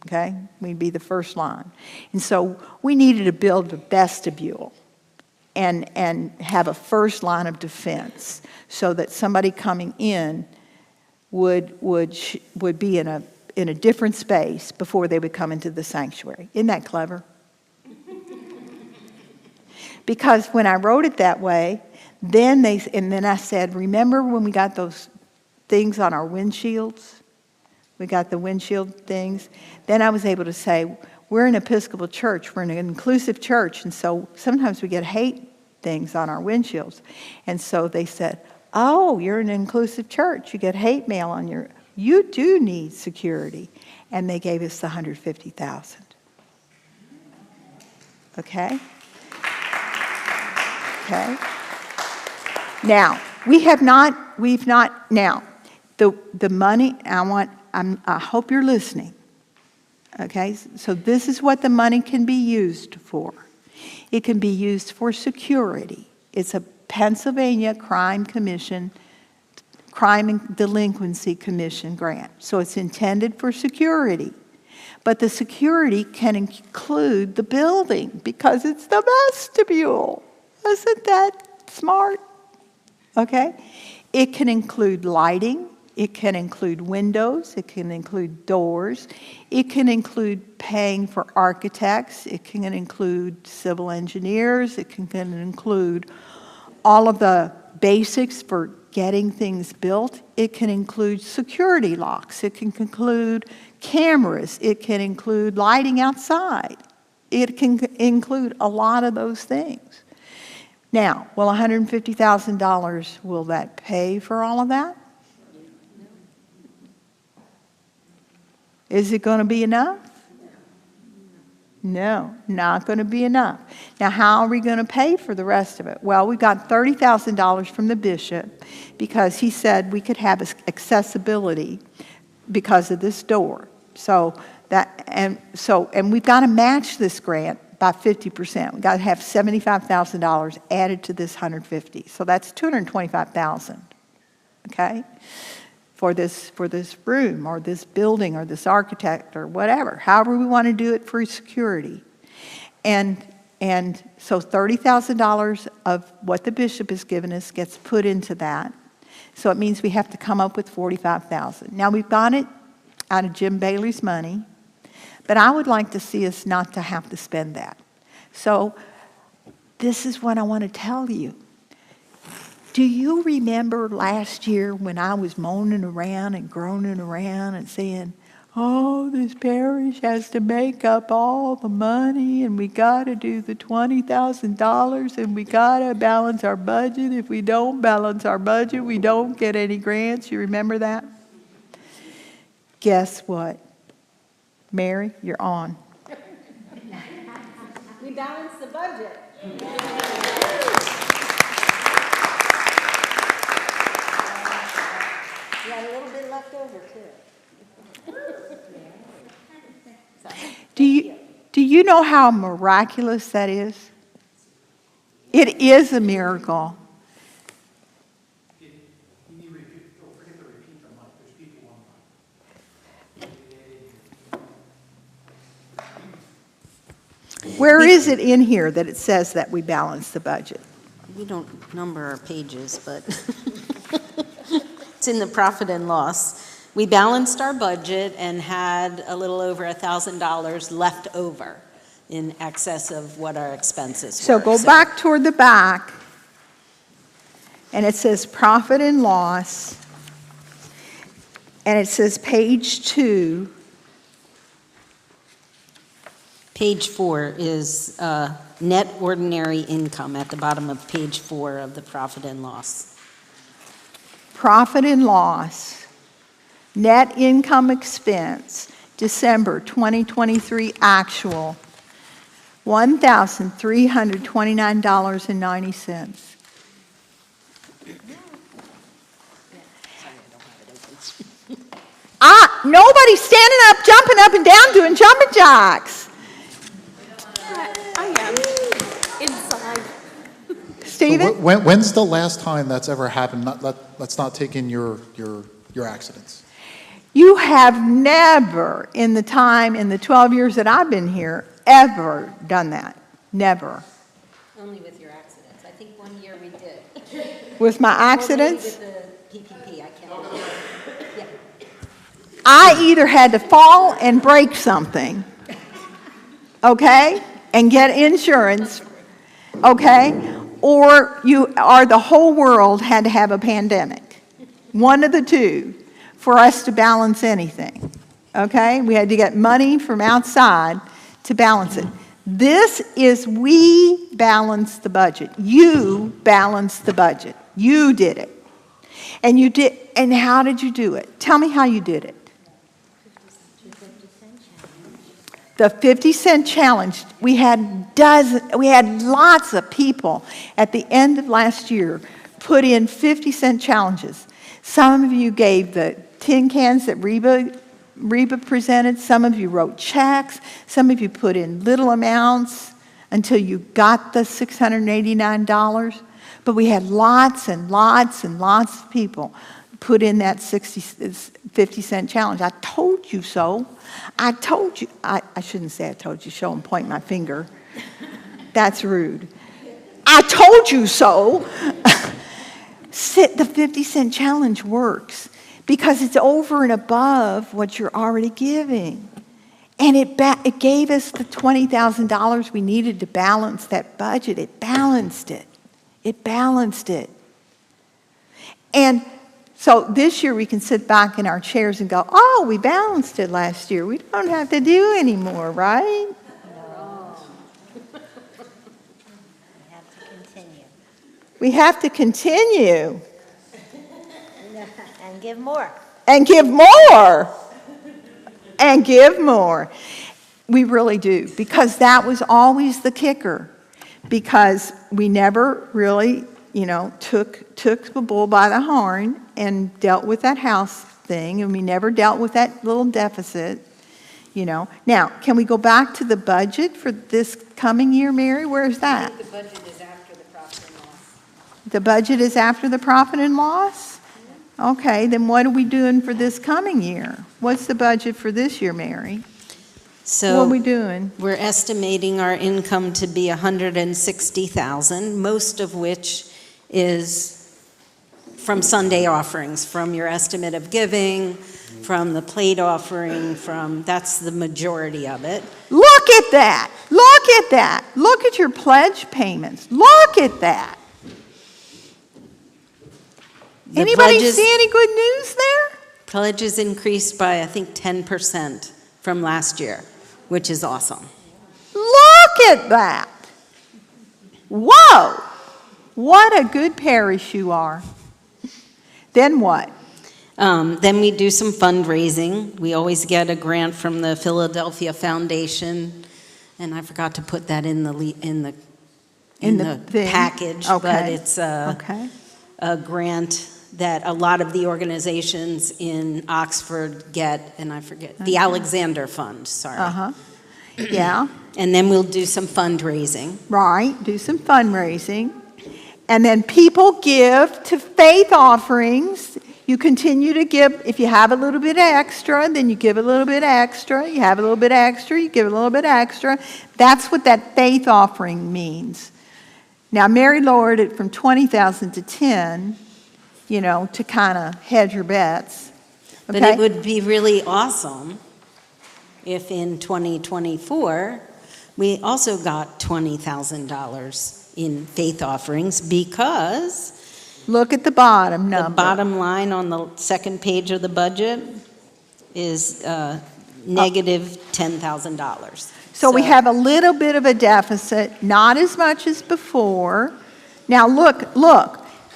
Okay? We'd be the first line. And so we needed to build a vestibule and have a first line of defense so that somebody coming in would be in a different space before they would come into the sanctuary. Isn't that clever? Because when I wrote it that way, then I said, remember when we got those things on our windshields? We got the windshield things. Then I was able to say, we're an Episcopal church. We're an inclusive church. And so sometimes we get hate things on our windshields. And so they said, oh, you're an inclusive church. You get hate mail on your... You do need security. And they gave us the $150,000. Okay? Okay? Now, the money, I hope you're listening. Okay? So this is what the money can be used for. It can be used for security. It's a Pennsylvania Crime and Delinquency Commission grant. So it's intended for security. But the security can include the building because it's the vestibule. Isn't that smart? Okay? It can include lighting. It can include windows. It can include doors. It can include paying for architects. It can include civil engineers. It can include all of the basics for getting things built. It can include security locks. It can include cameras. It can include lighting outside. It can include a lot of those things. Now, will $150,000, will that pay for all of that? Is it going to be enough? No, not going to be enough. Now, how are we going to pay for the rest of it? Well, we got $30,000 from the bishop because he said we could have accessibility because of this door. And we've got to match this grant by 50%. We've got to have $75,000 added to this $150,000. So that's $225,000. Okay? For this room or this building or this architect or whatever, however we want to do it for security. And so $30,000 of what the bishop has given us gets put into that. So it means we have to come up with $45,000. Now we've got it out of Jim Bailey's money, but I would like to see us not to have to spend that. So this is what I want to tell you. Do you remember last year when I was moaning around and groaning around and saying, oh, this parish has to make up all the money and we got to do the $20,000 and we got to balance our budget. If we don't balance our budget, we don't get any grants. You remember that? Guess what? Mary, you're on. We balanced the budget. We had a little bit left over, too. Do you know how miraculous that is? It is a miracle. Can you repeat, don't forget to repeat the mic, there's people on. Where is it in here that it says that we balance the budget? We don't number our pages, but it's in the profit and loss. We balanced our budget and had a little over $1,000 left over in excess of what our expenses So were. go back toward the back, and it says profit and loss, and it says page 2. Page 4 is net ordinary income at the bottom of page 4 of the profit and loss. Profit and loss, net income expense, December 2023 actual, $1,329.90. Nobody's standing up, jumping up and down, doing jumping jacks. I am inside. Stephen? So when's the last time that's ever happened? Let's not take in your accidents. You have never, in the 12 years that I've been here, ever done that. Never. Only with your accidents. I think one year we did. With my accidents, Or maybe with the PPP, I can't remember. Yeah. I either had to fall and break something, okay, and get insurance, okay, or the whole world had to have a pandemic. One of the two for us to balance anything, okay? We had to get money from outside to balance it. We balanced the budget. You balanced the budget. You did it. And how did you do it? Tell me how you did it. The 50-cent challenge, we had lots of people at the end of last year put in 50-cent challenges. Some of you gave the tin cans that Reba presented. Some of you wrote checks. Some of you put in little amounts until you got the $689. But we had lots and lots and lots of people put in that 50-cent challenge. I told you so. I told you. I shouldn't say I told you, show and point my finger. That's rude. I told you so. The 50-cent challenge works because it's over and above what you're already giving. And it gave us the $20,000 we needed to balance that budget. It balanced it. It balanced it. And so this year we can sit back in our chairs and go, oh, we balanced it last year. We don't have to do anymore, right? We have to continue. We have to continue. And give more. And give more. And give more. We really do, because that was always the kicker. Because we never really, took the bull by the horn and dealt with that house thing, and we never dealt with that little deficit, Now, can we go back to the budget for this coming year, Mary? Where's that? The budget is after the profit and loss. The budget is after the profit and loss? Okay, then what are we doing for this coming year? What's the budget for this year, Mary? What are we doing? We're estimating our income to be $160,000, most of which is from Sunday offerings, from your estimate of giving, from the plate offering, that's the majority of it. Look at that. Look at that. Look at your pledge payments. Look at that. Anybody see any good news there? Pledges increased by, I think, 10% from last year, which is awesome. Look at that. Whoa. What a good parish you are. Then what? Then we do some fundraising. We always get a grant from the Philadelphia Foundation, and I forgot to put that in the thing? package, Okay. but it's Okay. a grant that a lot of the organizations in Oxford get, and I forget, the Alexander Fund, sorry. Uh-huh. Yeah. And then we'll do some fundraising. Right. Do some fundraising. And then people give to faith offerings. You continue to give. If you have a little bit extra, then you give a little bit extra. You have a little bit extra, you give a little bit extra. That's what that faith offering means. Now, Mary lowered it from 20,000 to 10, to kind of hedge your bets. Okay? But it would be really awesome if in 2024, we also got $20,000 in faith offerings, because Look at the bottom number. the bottom line on the second page of the budget is negative $10,000. So we have a little bit of a deficit, not as much as before. Now look,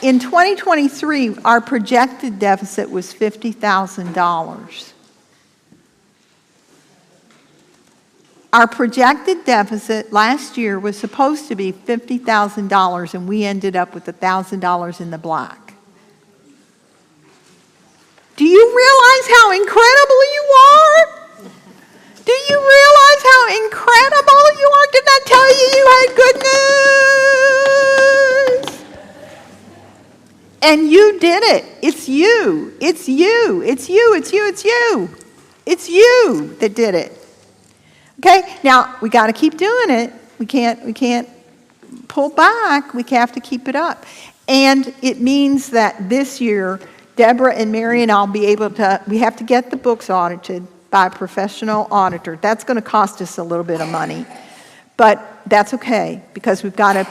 in 2023, our projected deficit was $50,000. Our projected deficit last year was supposed to be $50,000, and we ended up with $1,000 in the black. Do you realize how incredible you are? Do you realize how incredible you are? Didn't I tell you you had good news? And you did it. It's you. It's you. It's you. It's you. It's you. It's you that did it. Okay? Now, we got to keep doing it. We can't pull back. We have to keep it up. And it means that this year, Deborah and Mary and I'll be able to, we have to get the books audited by a professional auditor. That's going to cost us a little bit of money. But that's okay, because we've got to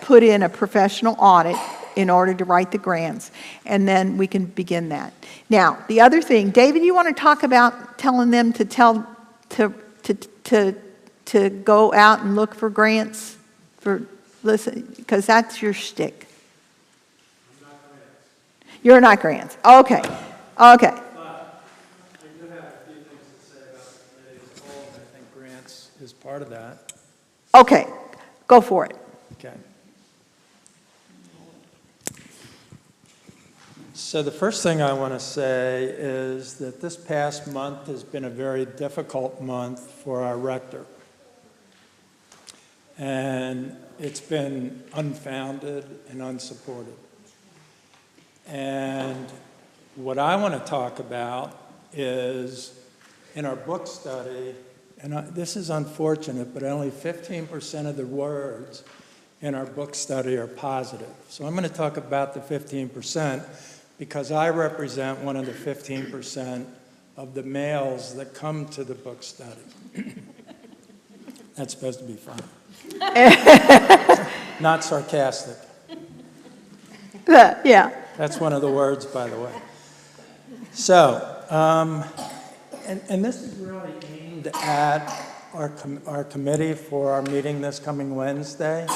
put in a professional audit in order to write the grants, and then we can begin that. Now, the other thing, David, you want to talk about telling them to go out and look for grants? Because that's your shtick. You're not grants. Okay. Okay. But I do have a few things to say about the committee as a whole, and I think grants is part of that. Okay. Go for it. Okay. So the first thing I want to say is that this past month has been a very difficult month for our rector. And it's been unfounded and unsupported. And What I want to talk about is in our book study, and this is unfortunate, but only 15% of the words in our book study are positive. So I'm going to talk about the 15% because I represent one of the 15% of the males that come to the book study. That's supposed to be fun. Not sarcastic. Yeah. That's one of the words, by the way. So, and this is really aimed at our committee for our meeting this coming Wednesday,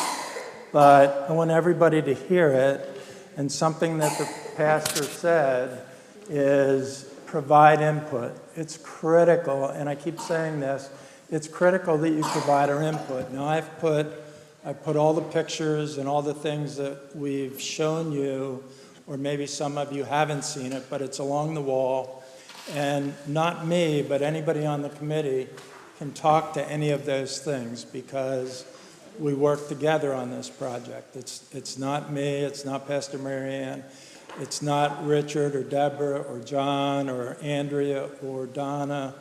but I want everybody to hear it, and something that the pastor said is provide input. It's critical, and I keep saying this, it's critical that you provide our input. Now, I've put all the pictures and all the things that we've shown you, or maybe some of you haven't seen it, but it's along the wall. And not me, but anybody on the committee can talk to any of those things because we work together on this project. It's not me, it's not Pastor Marianne, it's not Richard or Deborah or John or Andrea or Donna,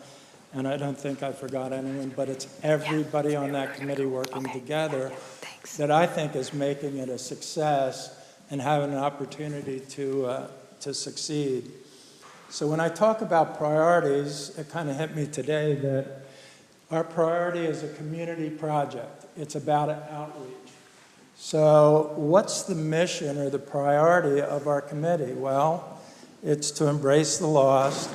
and I don't think I forgot anyone, but it's everybody on that committee working together that I think is making it a success and having an opportunity to succeed. So when I talk about priorities, it kind of hit me today that our priority is a community project. It's about outreach. So what's the mission or the priority of our committee? Well, it's to embrace the lost,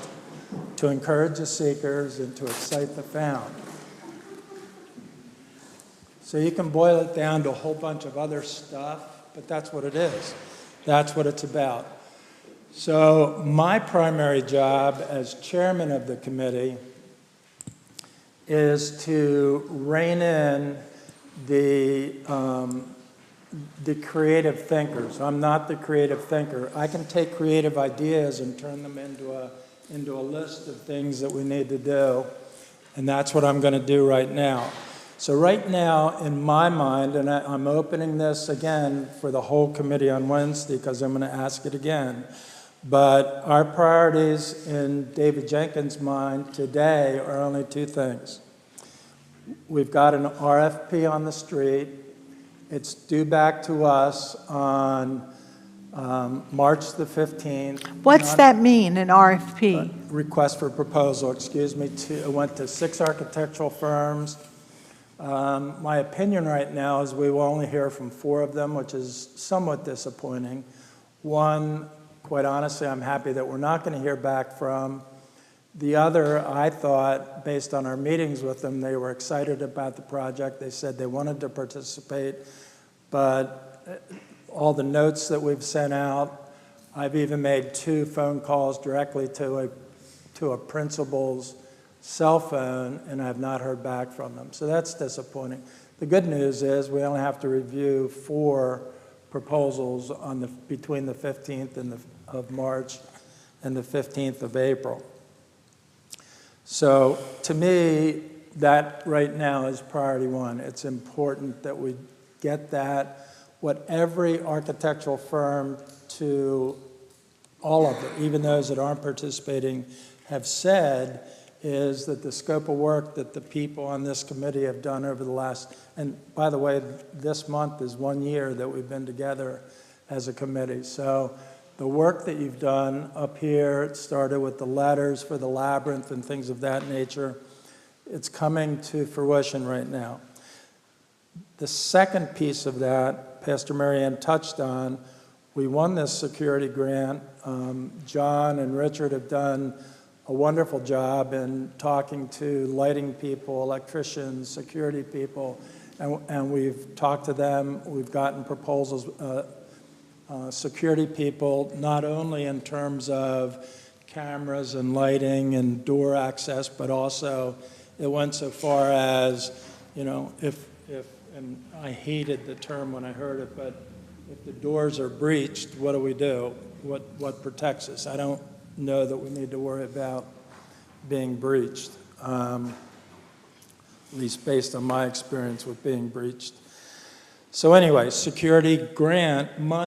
to encourage the seekers, and to excite the found. So you can boil it down to a whole bunch of other stuff, but that's what it is. That's what it's about. So my primary job as chairman of the committee is to rein in the creative thinkers. I'm not the creative thinker. I can take creative ideas and turn them into a list of things that we need to do, and that's what I'm going to do right now. So right now, in my mind, and I'm opening this again for the whole committee on Wednesday because I'm going to ask it again, but our priorities in David Jenkins' mind today are only two things. We've got an RFP on the street. It's due back to us on March the 15th. What's that mean, an RFP? Request for proposal, excuse me. It went to 6 architectural firms. My opinion right now is we will only hear from 4 of them, which is somewhat disappointing. One, quite honestly, I'm happy that we're not going to hear back from. The other, I thought, based on our meetings with them, they were excited about the project. They said they wanted to participate, but all the notes that we've sent out, I've even made 2 phone calls directly to a principal's cell phone, and I have not heard back from them. So that's disappointing. The good news is we only have to review 4 proposals between the 15th of March and the 15th of April. So to me, that right now is priority 1. It's important that we get that. What every architectural firm, to all of them, even those that aren't participating, have said is that the scope of work that the people on this committee have done over the last, and by the way, this month is 1 year that we've been together as a committee. So the work that you've done up here, it started with the letters for the labyrinth and things of that nature. It's coming to fruition right now. The second piece of that, Pastor Marianne touched on, we won this security grant. John and Richard have done a wonderful job in talking to lighting people, electricians, security people, and we've talked to them. We've gotten proposals, security people, not only in terms of cameras and lighting and door access, but also it went so far as, you know, if and I hated the term when I heard it, but if the doors are breached, what do? What protects us? I don't know that we need to worry about being breached, at least based on my experience with being breached. So anyway, security grant money.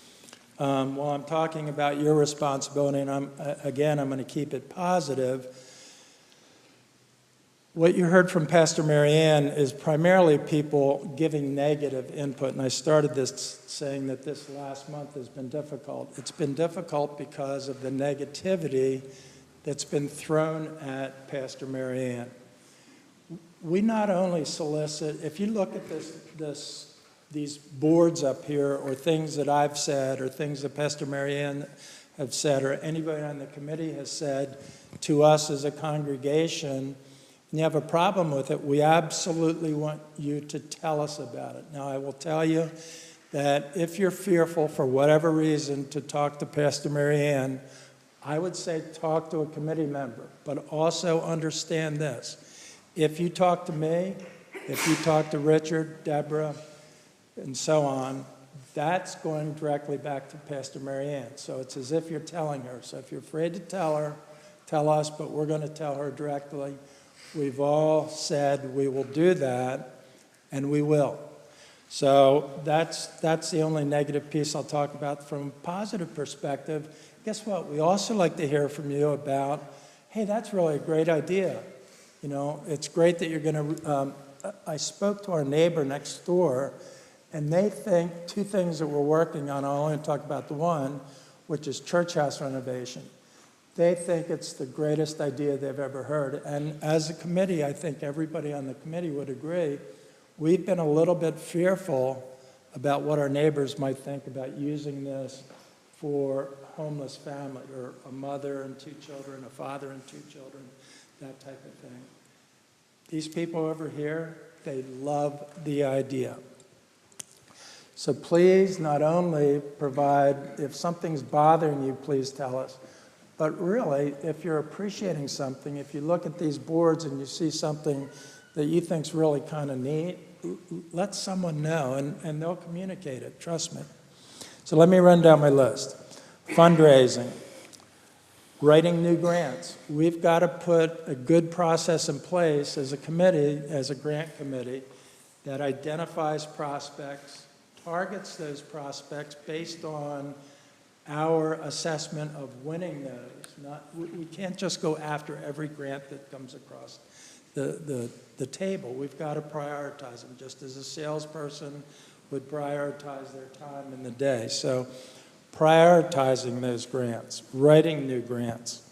while I'm talking about your responsibility, and I'm going to keep it positive, what you heard from Pastor Marianne is primarily people giving negative input, and I started this saying that this last month has been difficult. It's been difficult because of the negativity that's been thrown at Pastor Marianne. We not only solicit, if you look at these boards up here, or things that I've said, or things that Pastor Marianne have said, or anybody on the committee has said to us as a congregation, and you have a problem with it, we absolutely want you to tell us about it. Now, I will tell you that if you're fearful for whatever reason to talk to Pastor Marianne, I would say talk to a committee member, but also understand this. If you talk to me, if you talk to Richard, Deborah, and so on, that's going directly back to Pastor Marianne. So it's as if you're telling her. So if you're afraid to tell her, tell us, but we're going to tell her directly. We've all said we will do that, and we will. So that's the only negative piece I'll talk about. From a positive perspective, guess what? We also like to hear from you about, hey, that's really a great idea. You know, it's great that you're going to, I spoke to our neighbor next door, and they think two things that we're working on, I'll only talk about the one, which is church house renovation. They think it's the greatest idea they've ever heard. And as a committee, I think everybody on the committee would agree, we've been a little bit fearful about what our neighbors might think about using this for homeless family, or a mother and two children, a father and two children, that type of thing. These people over here, they love the idea. So please not only provide, if something's bothering you, please tell us. But really, if you're appreciating something, if you look at these boards and you see something that you think's really kind of neat, let someone know, and they'll communicate it, trust me. So let me run down my list. Fundraising, writing new grants. We've got to put a good process in place as a committee, as a grant committee, that identifies prospects, targets those prospects based on our assessment of winning those. We can't just go after every grant that comes across the table. We've got to prioritize them, just as a salesperson would prioritize their time in the day. So prioritizing those grants, writing new grants.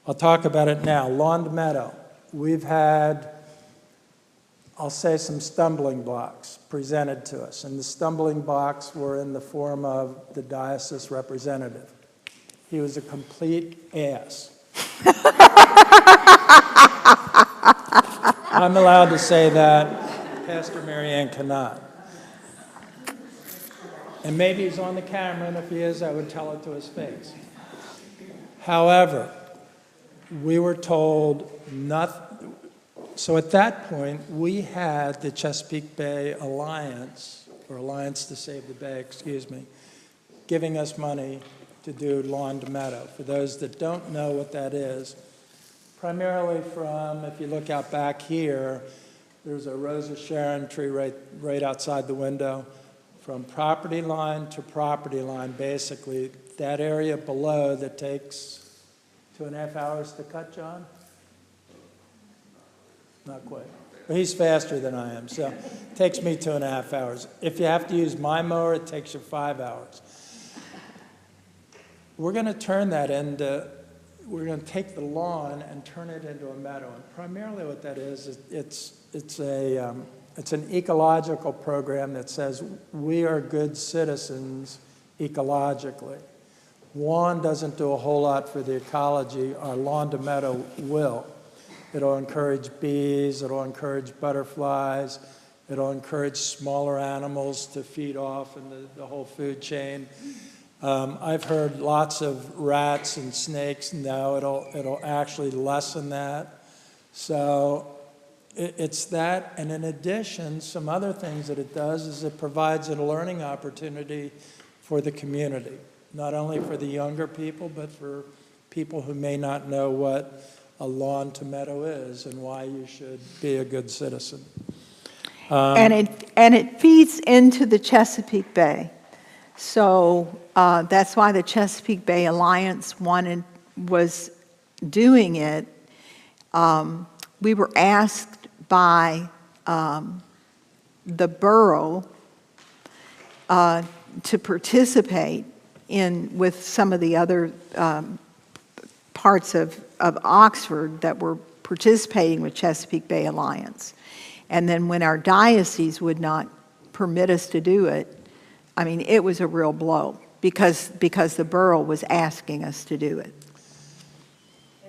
I'll talk about it now. Lawn to Meadow. We've had, I'll say, some stumbling blocks presented to us. And the stumbling blocks were in the form of the diocese representative. He was a complete ass. I'm allowed to say that. Pastor Marianne cannot. And maybe he's on the camera, and if he is, I would tell it to his face. However, we were told nothing. So at that point, we had the Chesapeake Bay Alliance, or Alliance to Save the Bay, giving us money to do Lawn to Meadow. For those that don't know what that is, primarily from, if you look out back here, there's a Rose of Sharon tree right outside the window. From property line to property line, basically, that area below that takes 2.5 hours to cut, John? Not quite. But he's faster than I am, so it takes me 2.5 hours. If you have to use my mower, it takes you 5 hours. We're going to turn that into, we're going to take the lawn and turn it into a meadow. And primarily what that is it's an ecological program that says we are good citizens ecologically. Lawn doesn't do a whole lot for the ecology. Our Lawn to Meadow will. It'll encourage bees, it'll encourage butterflies, it'll encourage smaller animals to feed off in the whole food chain. I've heard lots of rats and snakes. No, it'll actually lessen that. So it's that, and in addition, some other things that it does is it provides a learning opportunity for the community, not only for the younger people, but for people who may not know what a lawn to meadow is and why you should be a good citizen. And it feeds into the Chesapeake Bay. So that's why the Chesapeake Bay Alliance was doing it. We were asked by the borough to participate with some of the other parts of Oxford that were participating with Chesapeake Bay Alliance. And then when our diocese would not permit us to do it, I mean, it was a real blow because the borough was asking us to do it.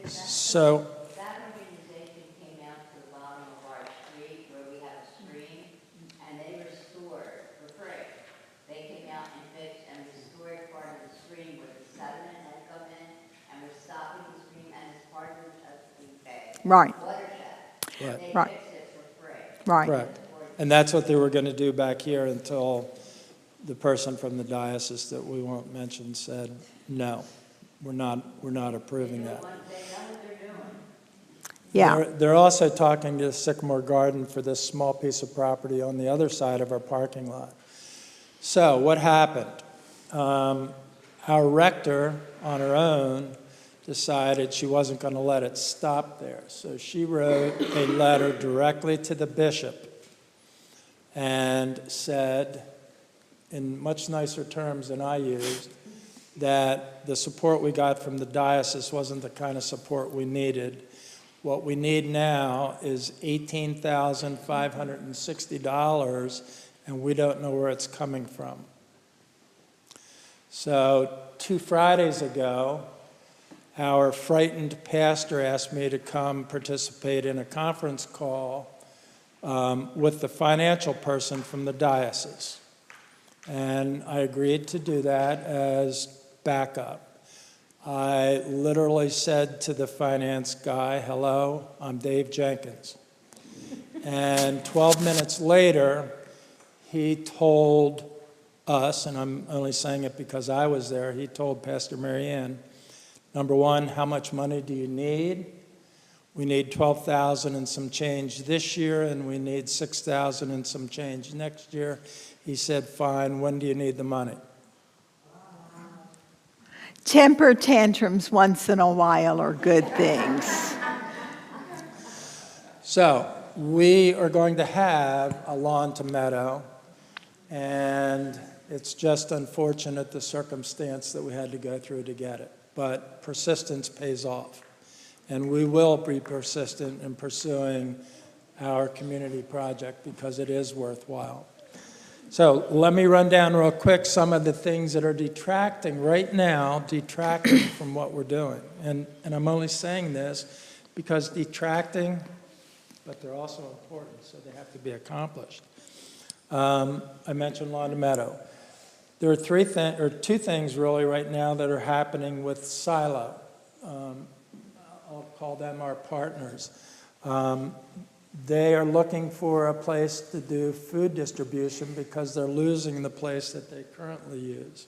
So, That organization came out to the bottom of our street where we have a stream, and they restored for free. They came out and fixed and restored part of the stream where the sediment had come in, and we're stopping the stream, and it's part of the Chesapeake Bay Right, watershed. Right. They Right. fixed it for free. right. correct. And that's what they were going to do back here until the person from the diocese that we won't mention said, no, we're not approving that. Yeah, They're also talking to Sycamore Garden for this small piece of property on the other side of our parking lot. So what happened? Our rector, on her own, decided she wasn't going to let it stop there. So she wrote a letter directly to the bishop and said, in much nicer terms than I used, that the support we got from the diocese wasn't the kind of support we needed. What we need now is $18,560, and we don't know where it's coming from. So 2 Fridays ago, our frightened pastor asked me to come participate in a conference call with the financial person from the diocese. And I agreed to do that as backup. I literally said to the finance guy, hello, I'm Dave Jenkins. And 12 minutes later, he told us, and I'm only saying it because I was there, he told Pastor Marianne, number one, how much money do you need? We need $12,000 and some change this year, and we need $6,000 and some change next year. He said, fine, when do you need the money? temper tantrums once in a while are good things. So we are going to have a lawn to meadow, and it's just unfortunate the circumstance that we had to go through to get it. But persistence pays off, and we will be persistent in pursuing our community project because it is worthwhile. So let me run down real quick some of the things that are detracting right now, from what we're doing. And I'm only saying this because detracting, but they're also important, so they have to be accomplished. I mentioned lawn to meadow. There are two things really right now that are happening with Silo. I'll call them our partners. They are looking for a place to do food distribution because they're losing the place that they currently use.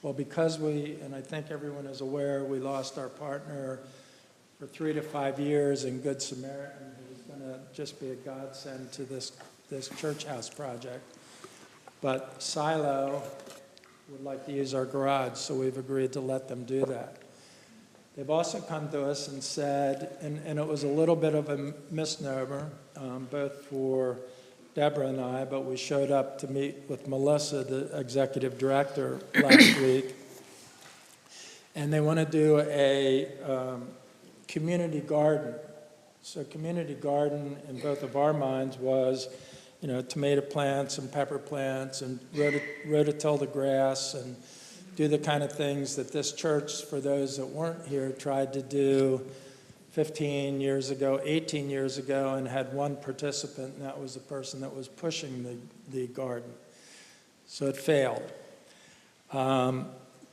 Well, because and I think everyone is aware, we lost our partner for 3 to 5 years in Good Samaritan, who's going to just be a godsend to this church house project. But Silo would like to use our garage, so we've agreed to let them do that. They've also come to us and said, and it was a little bit of a misnomer, both for Deborah and I, but we showed up to meet with Melissa, the executive director, last week, and they want to do a community garden. So community garden, in both of our minds, was, tomato plants and pepper plants and rototill the grass and do the kind of things that this church, for those that weren't here, tried to do 15 years ago, 18 years ago, and had one participant, and that was the person that was pushing the garden. So it failed.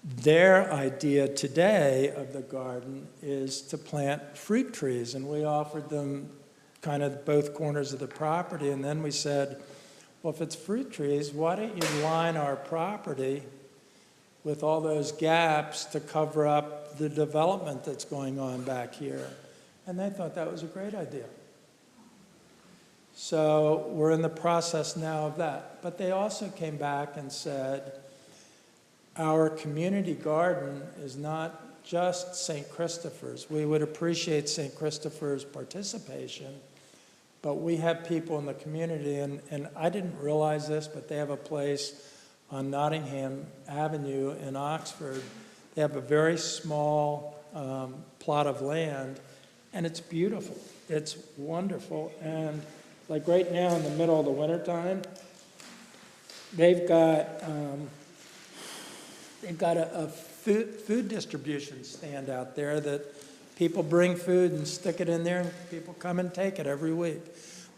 Their idea today of the garden is to plant fruit trees, and we offered them kind of both corners of the property, and then we said, well, if it's fruit trees, why don't you line our property with all those gaps to cover up the development that's going on back here? And they thought that was a great idea. So we're in the process now of that. But they also came back and said, our community garden is not just St. Christopher's. We would appreciate St. Christopher's participation, but we have people in the community, and I didn't realize this, but they have a place on Nottingham Avenue in Oxford. They have a very small plot of land, and it's beautiful. It's wonderful. And like right now in the middle of the wintertime, they've got a food distribution stand out there that people bring food and stick it in there, and people come and take it every week.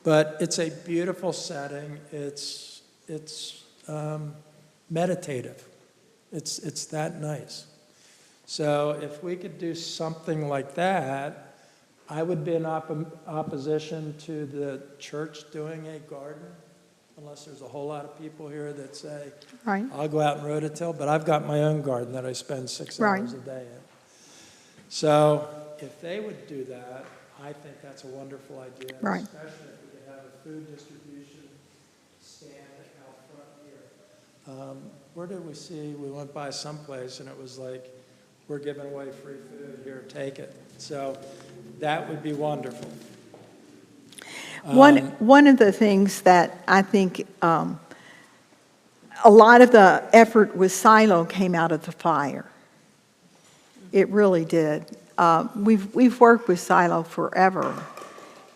But it's a beautiful setting. It's meditative. It's that nice. So if we could do something like that, I would be in opposition to the church doing a garden, unless there's a whole lot of people here that say, Right. I'll go out and rototill, but I've got my own garden that I spend 6 Right. hours a day in. So if they would do that, I think that's a wonderful idea. Right. Especially if we could have a food distribution stand out front here. Where did we see, we went by someplace and it was like, we're giving away free food, here, take it. So that would be wonderful. One of the things that I think a lot of the effort with Silo came out of the fire. It really did. We've worked with Silo forever,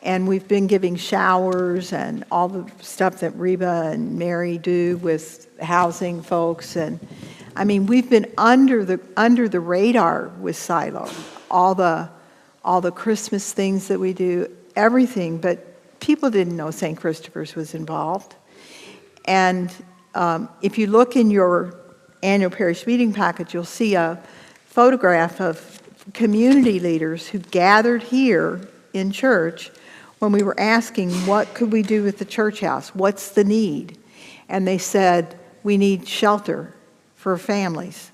and we've been giving showers and all the stuff that Reba and Mary do with housing folks, and I mean we've been under the radar with Silo. All the Christmas things that we do, everything, but people didn't know St. Christopher's was involved. And if you look in your annual parish meeting package, you'll see a photograph of community leaders who gathered here in church when we were asking, what could we do with the church house? What's the need? And they said, we need shelter for families.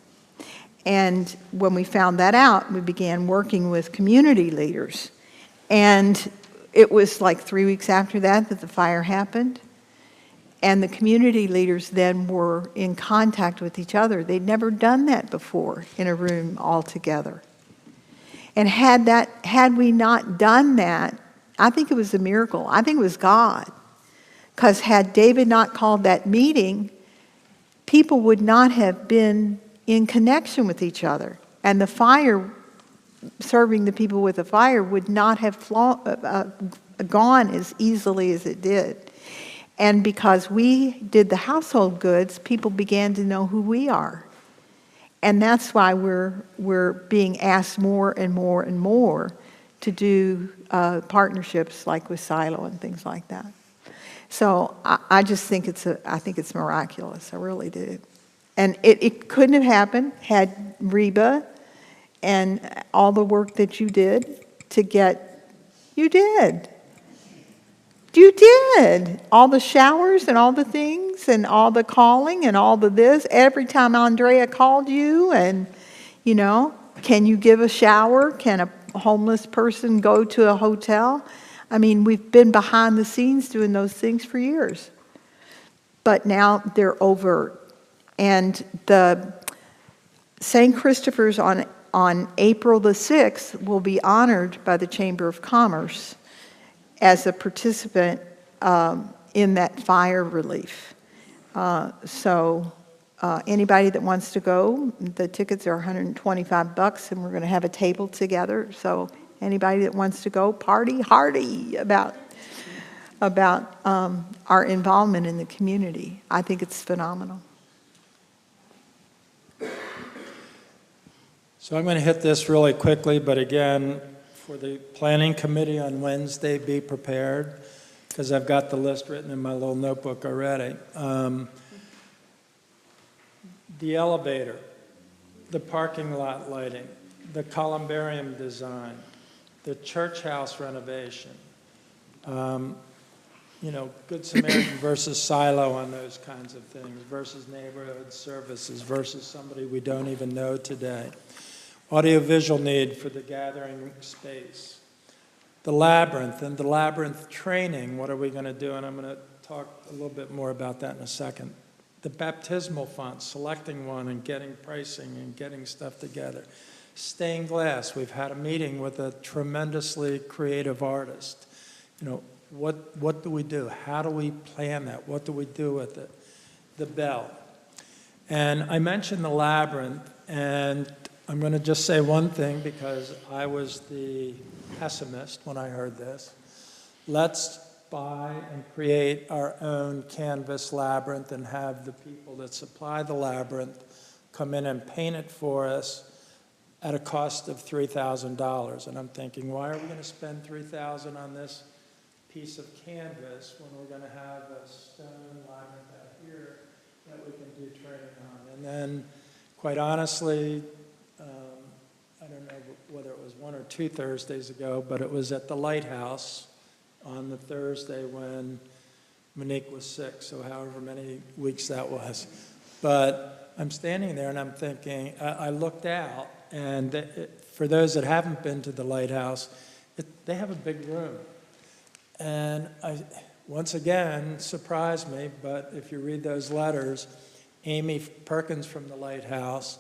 And when we found that out, we began working with community leaders. And it was like 3 weeks after that the fire happened. And the community leaders then were in contact with each other. They'd never done that before in a room all together. And had we not done that, I think it was a miracle. I think it was God. Because had David not called that meeting, people would not have been in connection with each other. And the fire, serving the people with the fire, would not have gone as easily as it did. And because we did the household goods, people began to know who we are. And that's why we're being asked more and more and more to do partnerships like with Silo and things like that. So I just think I think it's miraculous. I really do. And it couldn't have happened had Reba and all the work that you did to get, you did. You did. All the showers and all the things and all the calling and all the this. Every time Andrea called you and, you know, can you give a shower? Can a homeless person go to a hotel? I mean, we've been behind the scenes doing those things for years. But now they're overt. And the St. Christopher's on April the 6th will be honored by the Chamber of Commerce as a participant in that fire relief. So anybody that wants to go, the tickets are $125, and we're going to have a table together. So anybody that wants to go, party hardy about our involvement in the community. I think it's phenomenal. So I'm going to hit this really quickly, but again, for the planning committee on Wednesday, be prepared, because I've got the list written in my little notebook already. The elevator, the parking lot lighting, the columbarium design, the church house renovation, Good Samaritan versus Silo on those kinds of things, versus neighborhood services, versus somebody we don't even know today. Audiovisual need for the gathering space. The labyrinth and the labyrinth training, what are we going to do? And I'm going to talk a little bit more about that in a second. the baptismal font, selecting one and getting pricing and getting stuff together. Stained glass, we've had a meeting with a tremendously creative artist. You know, what do we do? How do we plan that? What do we do with it? The bell. And I mentioned the labyrinth, and I'm going to just say one thing because I was the pessimist when I heard this. Let's buy and create our own canvas labyrinth and have the people that supply the labyrinth come in and paint it for us at a cost of $3,000. And I'm thinking, why are we going to spend $3,000 on this piece of canvas when we're going to have a stone labyrinth out here that we can do training on? And then, quite honestly, I don't know whether it was 1 or 2 Thursdays ago, but it was at the Lighthouse on the Thursday when Monique was sick, so however many weeks that was. But I'm standing there and I'm thinking, I looked out, and for those that haven't been to the Lighthouse, they have a big room. And once again, surprised me, but if you read those letters, Amy Perkins from the Lighthouse,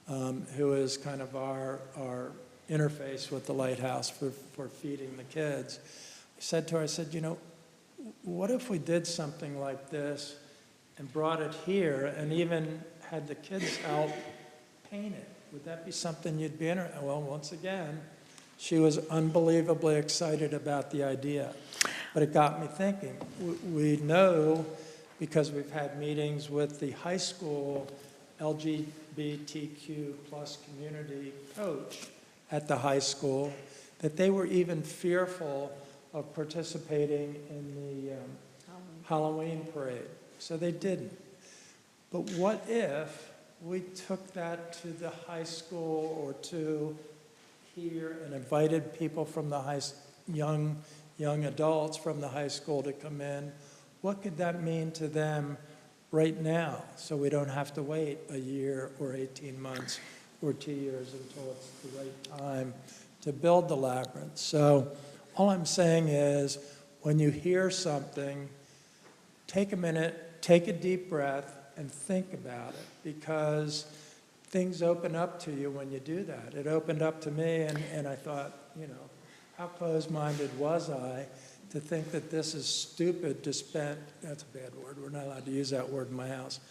who is kind of our interface with the Lighthouse for feeding the kids, I said to her, I said, you know, what if we did something like this and brought it here and even had the kids help paint it? Would that be something you'd be interested in? Well, once again, she was unbelievably excited about the idea. But it got me thinking. We know, because we've had meetings with the high school LGBTQ plus community coach at the high school, that they were even fearful of participating in the Halloween parade. So they didn't. But what if we took that to the high school or to here and invited people from the young adults from the high school to come in? What could that mean to them right now, so we don't have to wait a year or 18 months or 2 years until it's the right time to build the labyrinth? So all I'm saying is, when you hear something, take a minute, take a deep breath, and think about it, because things open up to you when you do that. It opened up to me, and I thought, you know, how closed-minded was I to think that this is stupid to spend, that's a bad word, we're not allowed to use that word in my house,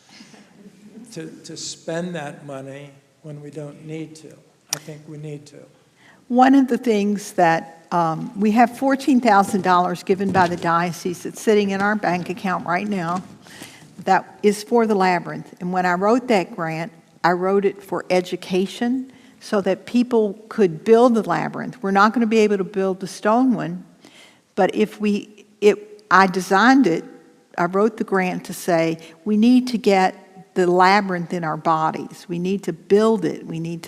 to spend that money when we don't need to. I think we need to. One of the things that we have $14,000 given by the diocese that's sitting in our bank account right now that is for the labyrinth. And when I wrote that grant, I wrote it for education so that people could build the labyrinth. We're not going to be able to build the stone one, but I designed it, I wrote the grant to say, we need to get the labyrinth in our bodies. We need to build it. We need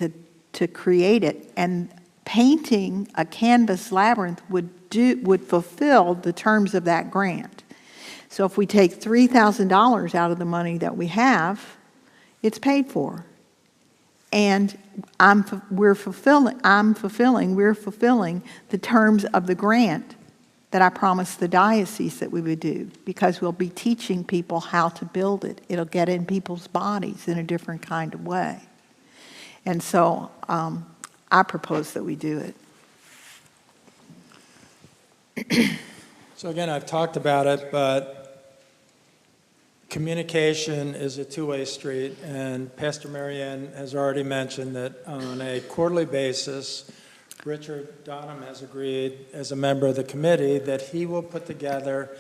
to create it. And painting a canvas labyrinth would fulfill the terms of that grant. So if we take $3,000 out of the money that we have, it's paid for. And we're fulfilling the terms of the grant that I promised the diocese that we would do, because we'll be teaching people how to build it. It'll get in people's bodies in a different kind of way. And so I propose that we do it. So again, I've talked about it, but communication is a two-way street, and Pastor Marianne has already mentioned that on a quarterly basis, Richard Donham has agreed, as a member of the committee, that he will put together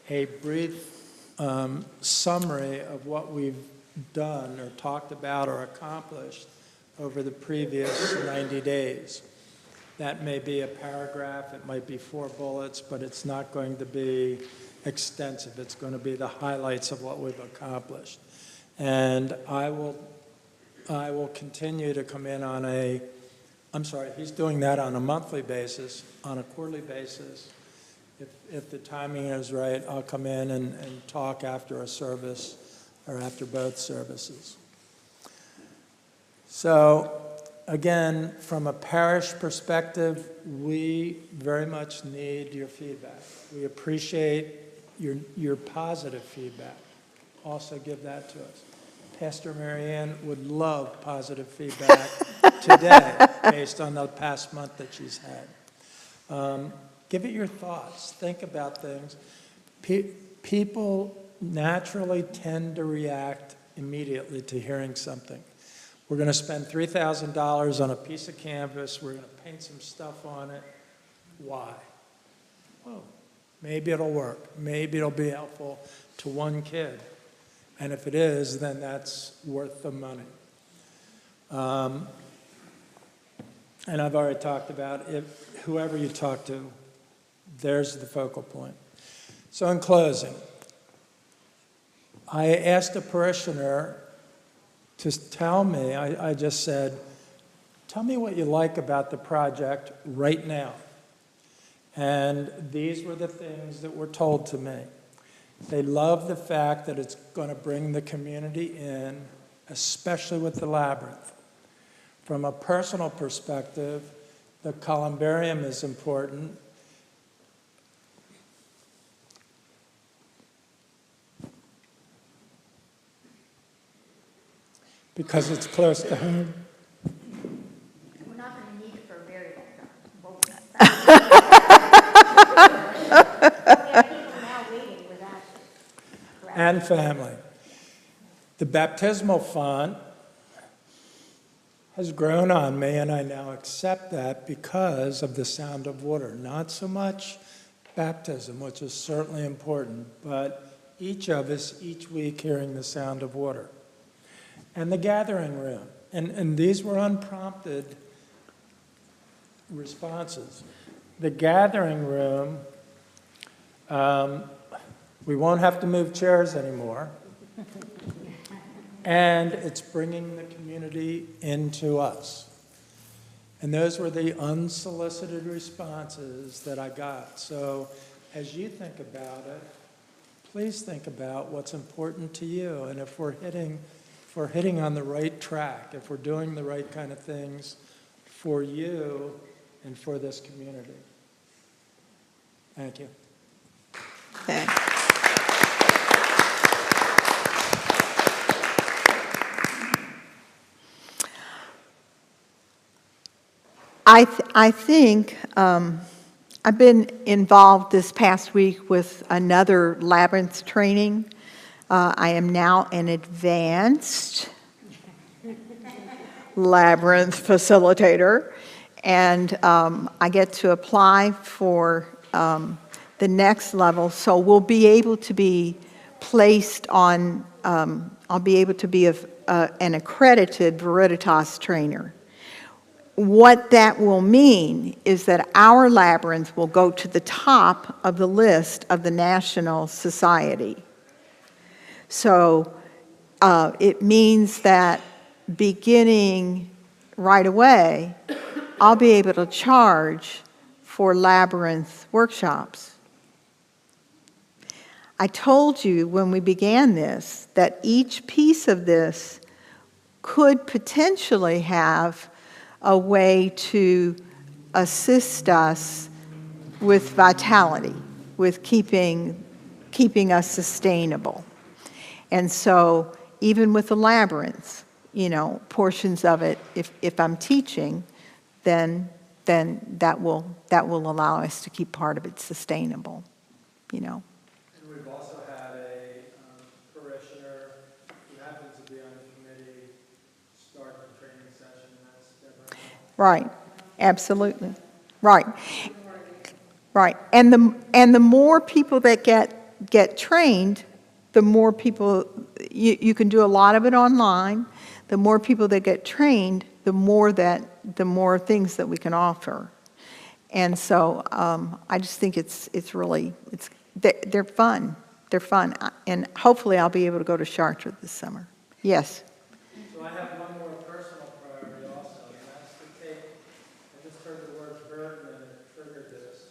a brief summary of what we've done or talked about or accomplished over the previous 90 days. That may be a paragraph, it might be 4 bullets, but it's not going to be extensive. It's going to be the highlights of what we've accomplished. And I will continue to come in on he's doing that on a monthly basis. On a quarterly basis, if the timing is right, I'll come in and talk after a service or after both services. So again, from a parish perspective, we very much need your feedback. We appreciate your positive feedback. also give that to us. Pastor Marianne would love positive feedback today based on the past month that she's had. Give it your thoughts. Think about things. People naturally tend to react immediately to hearing something. We're going to spend $3,000 on a piece of canvas. We're going to paint some stuff on it. Why? Well, maybe it'll work. Maybe it'll be helpful to one kid. And if it is, then that's worth the money. And I've already talked about it. Whoever you talk to, there's the focal point. So in closing, I asked a parishioner to tell me, I just said, tell me what you like about the project right now. And these were the things that were told to me. They love the fact that it's going to bring the community in, especially with the labyrinth. From a personal perspective, the columbarium is important. Because it's close to home. We're not going to need it for a very long time. Yeah, people are now waiting with that. And family. The baptismal font has grown on me, and I now accept that because of the sound of water. Not so much baptism, which is certainly important, but each of us, each week, hearing the sound of water. And the gathering room. And these were unprompted responses. The gathering room, we won't have to move chairs anymore. And it's bringing the community into us. And those were the unsolicited responses that I got. So as you think about it, please think about what's important to you. And if we're hitting on the right track, if we're doing the right kind of things for you and for this community. Thank you. Thanks. I think I've been involved this past week with another labyrinth training. I am now an advanced labyrinth facilitator, and I get to apply for the next level, so we'll be able to be placed on, I'll be able to be an accredited Veritas trainer. What that will mean is that our labyrinth will go to the top of the list of the National Society. So it means that beginning right away, I'll be able to charge for labyrinth workshops. I told you when we began this that each piece of this could potentially have a way to assist us with vitality, with keeping us sustainable. And so even with the labyrinth, portions of it, if I'm teaching, then that will allow us to keep part of it sustainable, And we've also had a parishioner who happens to be on the committee start the training session. That's Deborah. Right, absolutely, right. Right, and the more people that get trained, the more people, you can do a lot of it online. The more people that get trained, the more things that we can offer. And so I just think they're fun. They're fun, and hopefully I'll be able to go to Chartres this summer. Yes. So I have one more personal priority also, and that's to take, I just heard the word burden and it triggered this,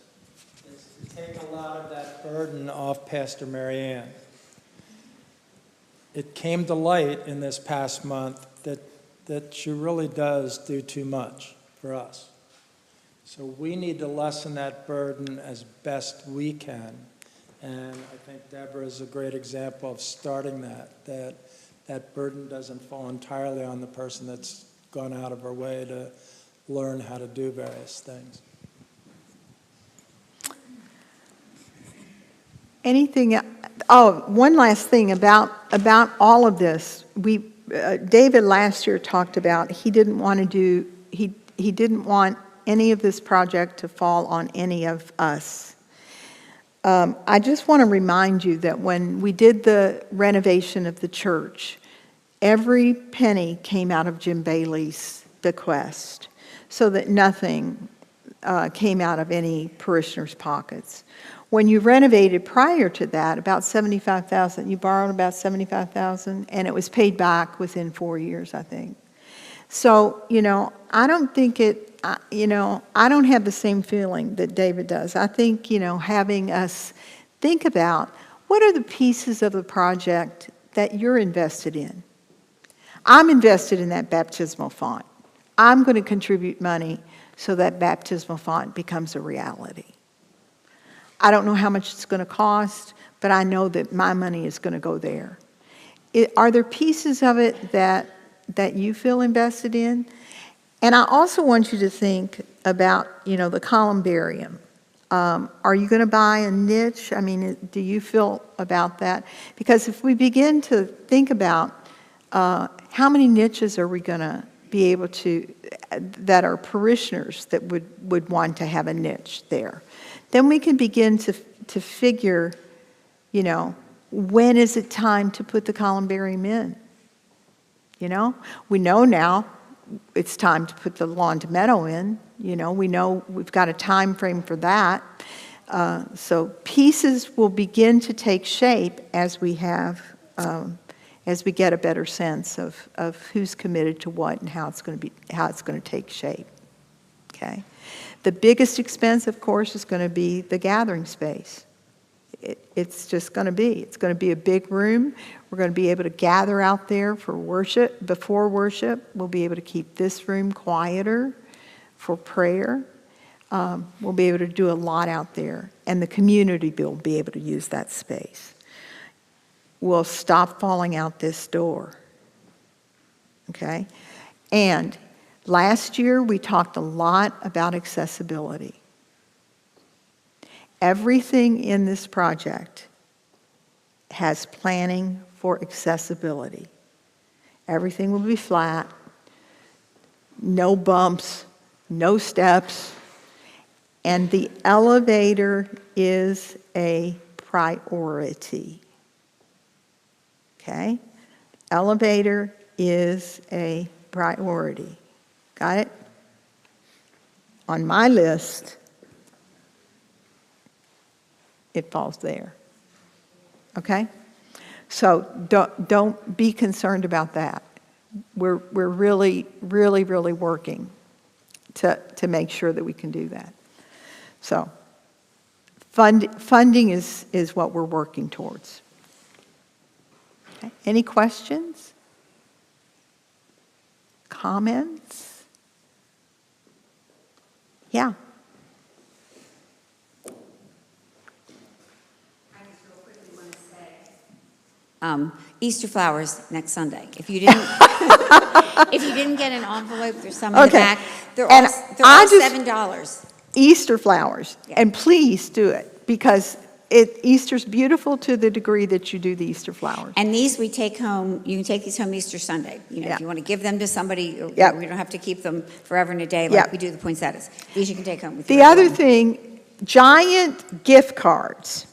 is to take a lot of that burden off Pastor Marianne. It came to light in this past month that she really does do too much for us. So we need to lessen that burden as best we can And I think Deborah is a great example of starting that burden doesn't fall entirely on the person that's gone out of her way to learn how to do various things. Anything, one last thing about all of this. David last year talked about he didn't want any of this project to fall on any of us. I just want to remind you that when we did the renovation of the church, every penny came out of Jim Bailey's bequest, so that nothing came out of any parishioners' pockets. When you renovated prior to that, about $75,000, you borrowed about $75,000, and it was paid back within 4 years, I think. So, I don't think I don't have the same feeling that David does. I think, having us think about what are the pieces of the project that you're invested in. I'm invested in that baptismal font. I'm going to contribute money so that baptismal font becomes a reality. I don't know how much it's going to cost, but I know that my money is going to go there. Are there pieces of it that you feel invested in? And I also want you to think about, the columbarium. Are you going to buy a niche? I mean, do you feel about that? Because if we begin to think about how many niches are we going to be able to, that are parishioners that would want to have a niche there, then we can begin to figure, when is it time to put the columbarium in? We know now it's time to put the lawn to meadow in. We know we've got a time frame for that. So pieces will begin to take shape as we get a better sense of who's committed to what and how it's going to take shape. Okay. The biggest expense, of course, is going to be the gathering space. It's just going to be. It's going to be a big room. We're going to be able to gather out there for worship. Before worship, we'll be able to keep this room quieter for prayer. We'll be able to do a lot out there. And the community will be able to use that space. We'll stop falling out this door. Okay? And last year, we talked a lot about accessibility. Everything in this project has planning for accessibility. Everything will be flat, no bumps, no steps, and the elevator is a priority. Okay? Elevator is a priority. Got it? On my list, it falls there. Okay? So don't be concerned about that. We're really, really, really working to make sure that we can do that. So funding is what we're working towards. Okay. Any questions? Comments? Yeah. Easter flowers next Sunday. If you didn't, if you didn't get an envelope, there's some in the back. They're all $7. Easter flowers, Yeah. and please do it because Easter's beautiful to the degree that you do the Easter flowers. And these we take home. You can take these home Easter Sunday. Yeah. If you want to give them to somebody, Yep. we don't have to keep them forever and a day like Yep. we do the poinsettias. These you can take home with you. The other thing, giant gift cards.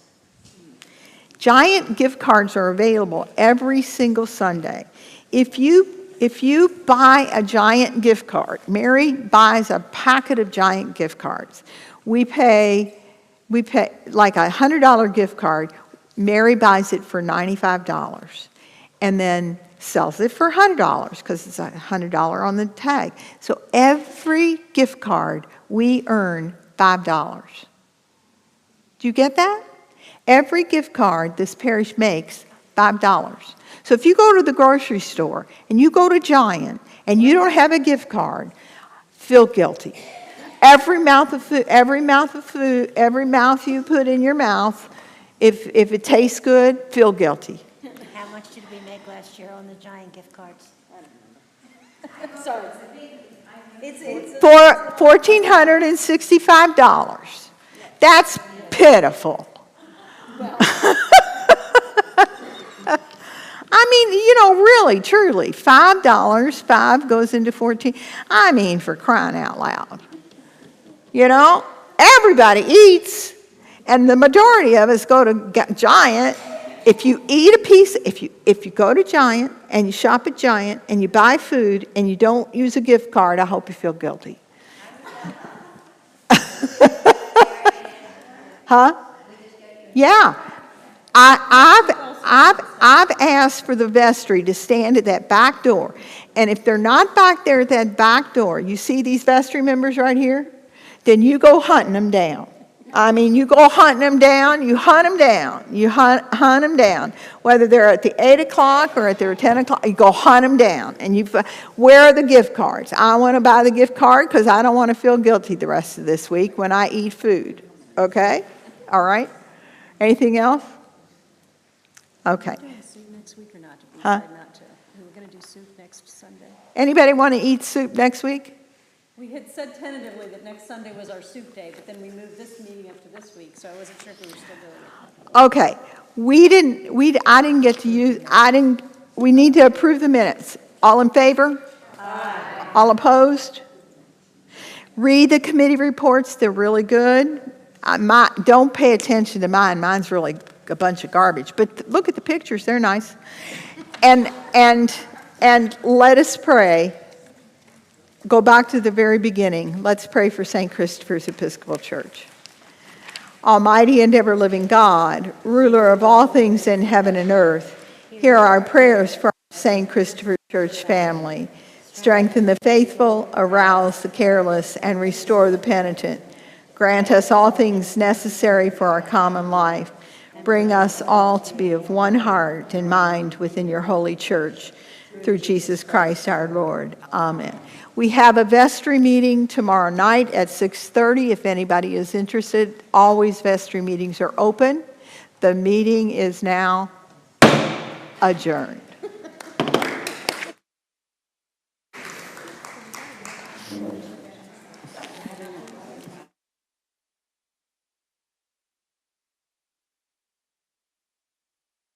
Giant gift cards are available every single Sunday. If you buy a giant gift card, Mary buys a packet of giant gift cards. We pay like a $100 gift card. Mary buys it for $95 and then sells it for $100 because it's a $100 on the tag. So every gift card we earn $5. Do you get that? Every gift card this parish makes, $5. So if you go to the grocery store and you go to Giant and you don't have a gift card, feel guilty. Every mouth you put in your mouth If it tastes good, feel guilty. How much did we make last year on the giant gift cards? Sorry. For $1,465. That's pitiful. I mean, really, truly, $5, 5 goes into 14. I mean, for crying out loud. Everybody eats, and the majority of us go to Giant. If you eat a piece, if you go to Giant and you shop at Giant and you buy food and you don't use a gift card, I hope you feel guilty. Huh? Yeah. I've asked for the vestry to stand at that back door. And if they're not back there at that back door, you see these vestry members right here? Then you go hunting them down. I mean, you go hunting them down, you hunt them down, you hunt them down. Whether they're at the 8 o'clock or at their 10 o'clock, you go hunt them down. And where are the gift cards? I want to buy the gift card because I don't want to feel guilty the rest of this week when I eat food. Okay? All right? Anything else? Okay. Soup next week or not? Huh? Not to. We were going to do soup next Sunday. Anybody want to eat soup next week? We had said tentatively that next Sunday was our soup day, but then we moved this meeting up to this week, so I wasn't sure if we were still doing it. Okay. I didn't get to use, we need to approve the minutes. All in favor? Aye. All opposed? Read the committee reports. They're really good. Don't pay attention to mine. Mine's really a bunch of garbage. But look at the pictures. They're nice. And let us pray. Go back to the very beginning. Let's pray for St. Christopher's Episcopal Church. Almighty and ever-living God, ruler of all things in heaven and earth, hear our prayers for our St. Christopher Church family. Strengthen the faithful, arouse the careless, and restore the penitent. Grant us all things necessary for our common life. Bring us all to be of one heart and mind within your holy church. Through Jesus Christ our Lord. Amen. We have a vestry meeting tomorrow night at 6:30 if anybody is interested. Always vestry meetings are open. The meeting is now adjourned.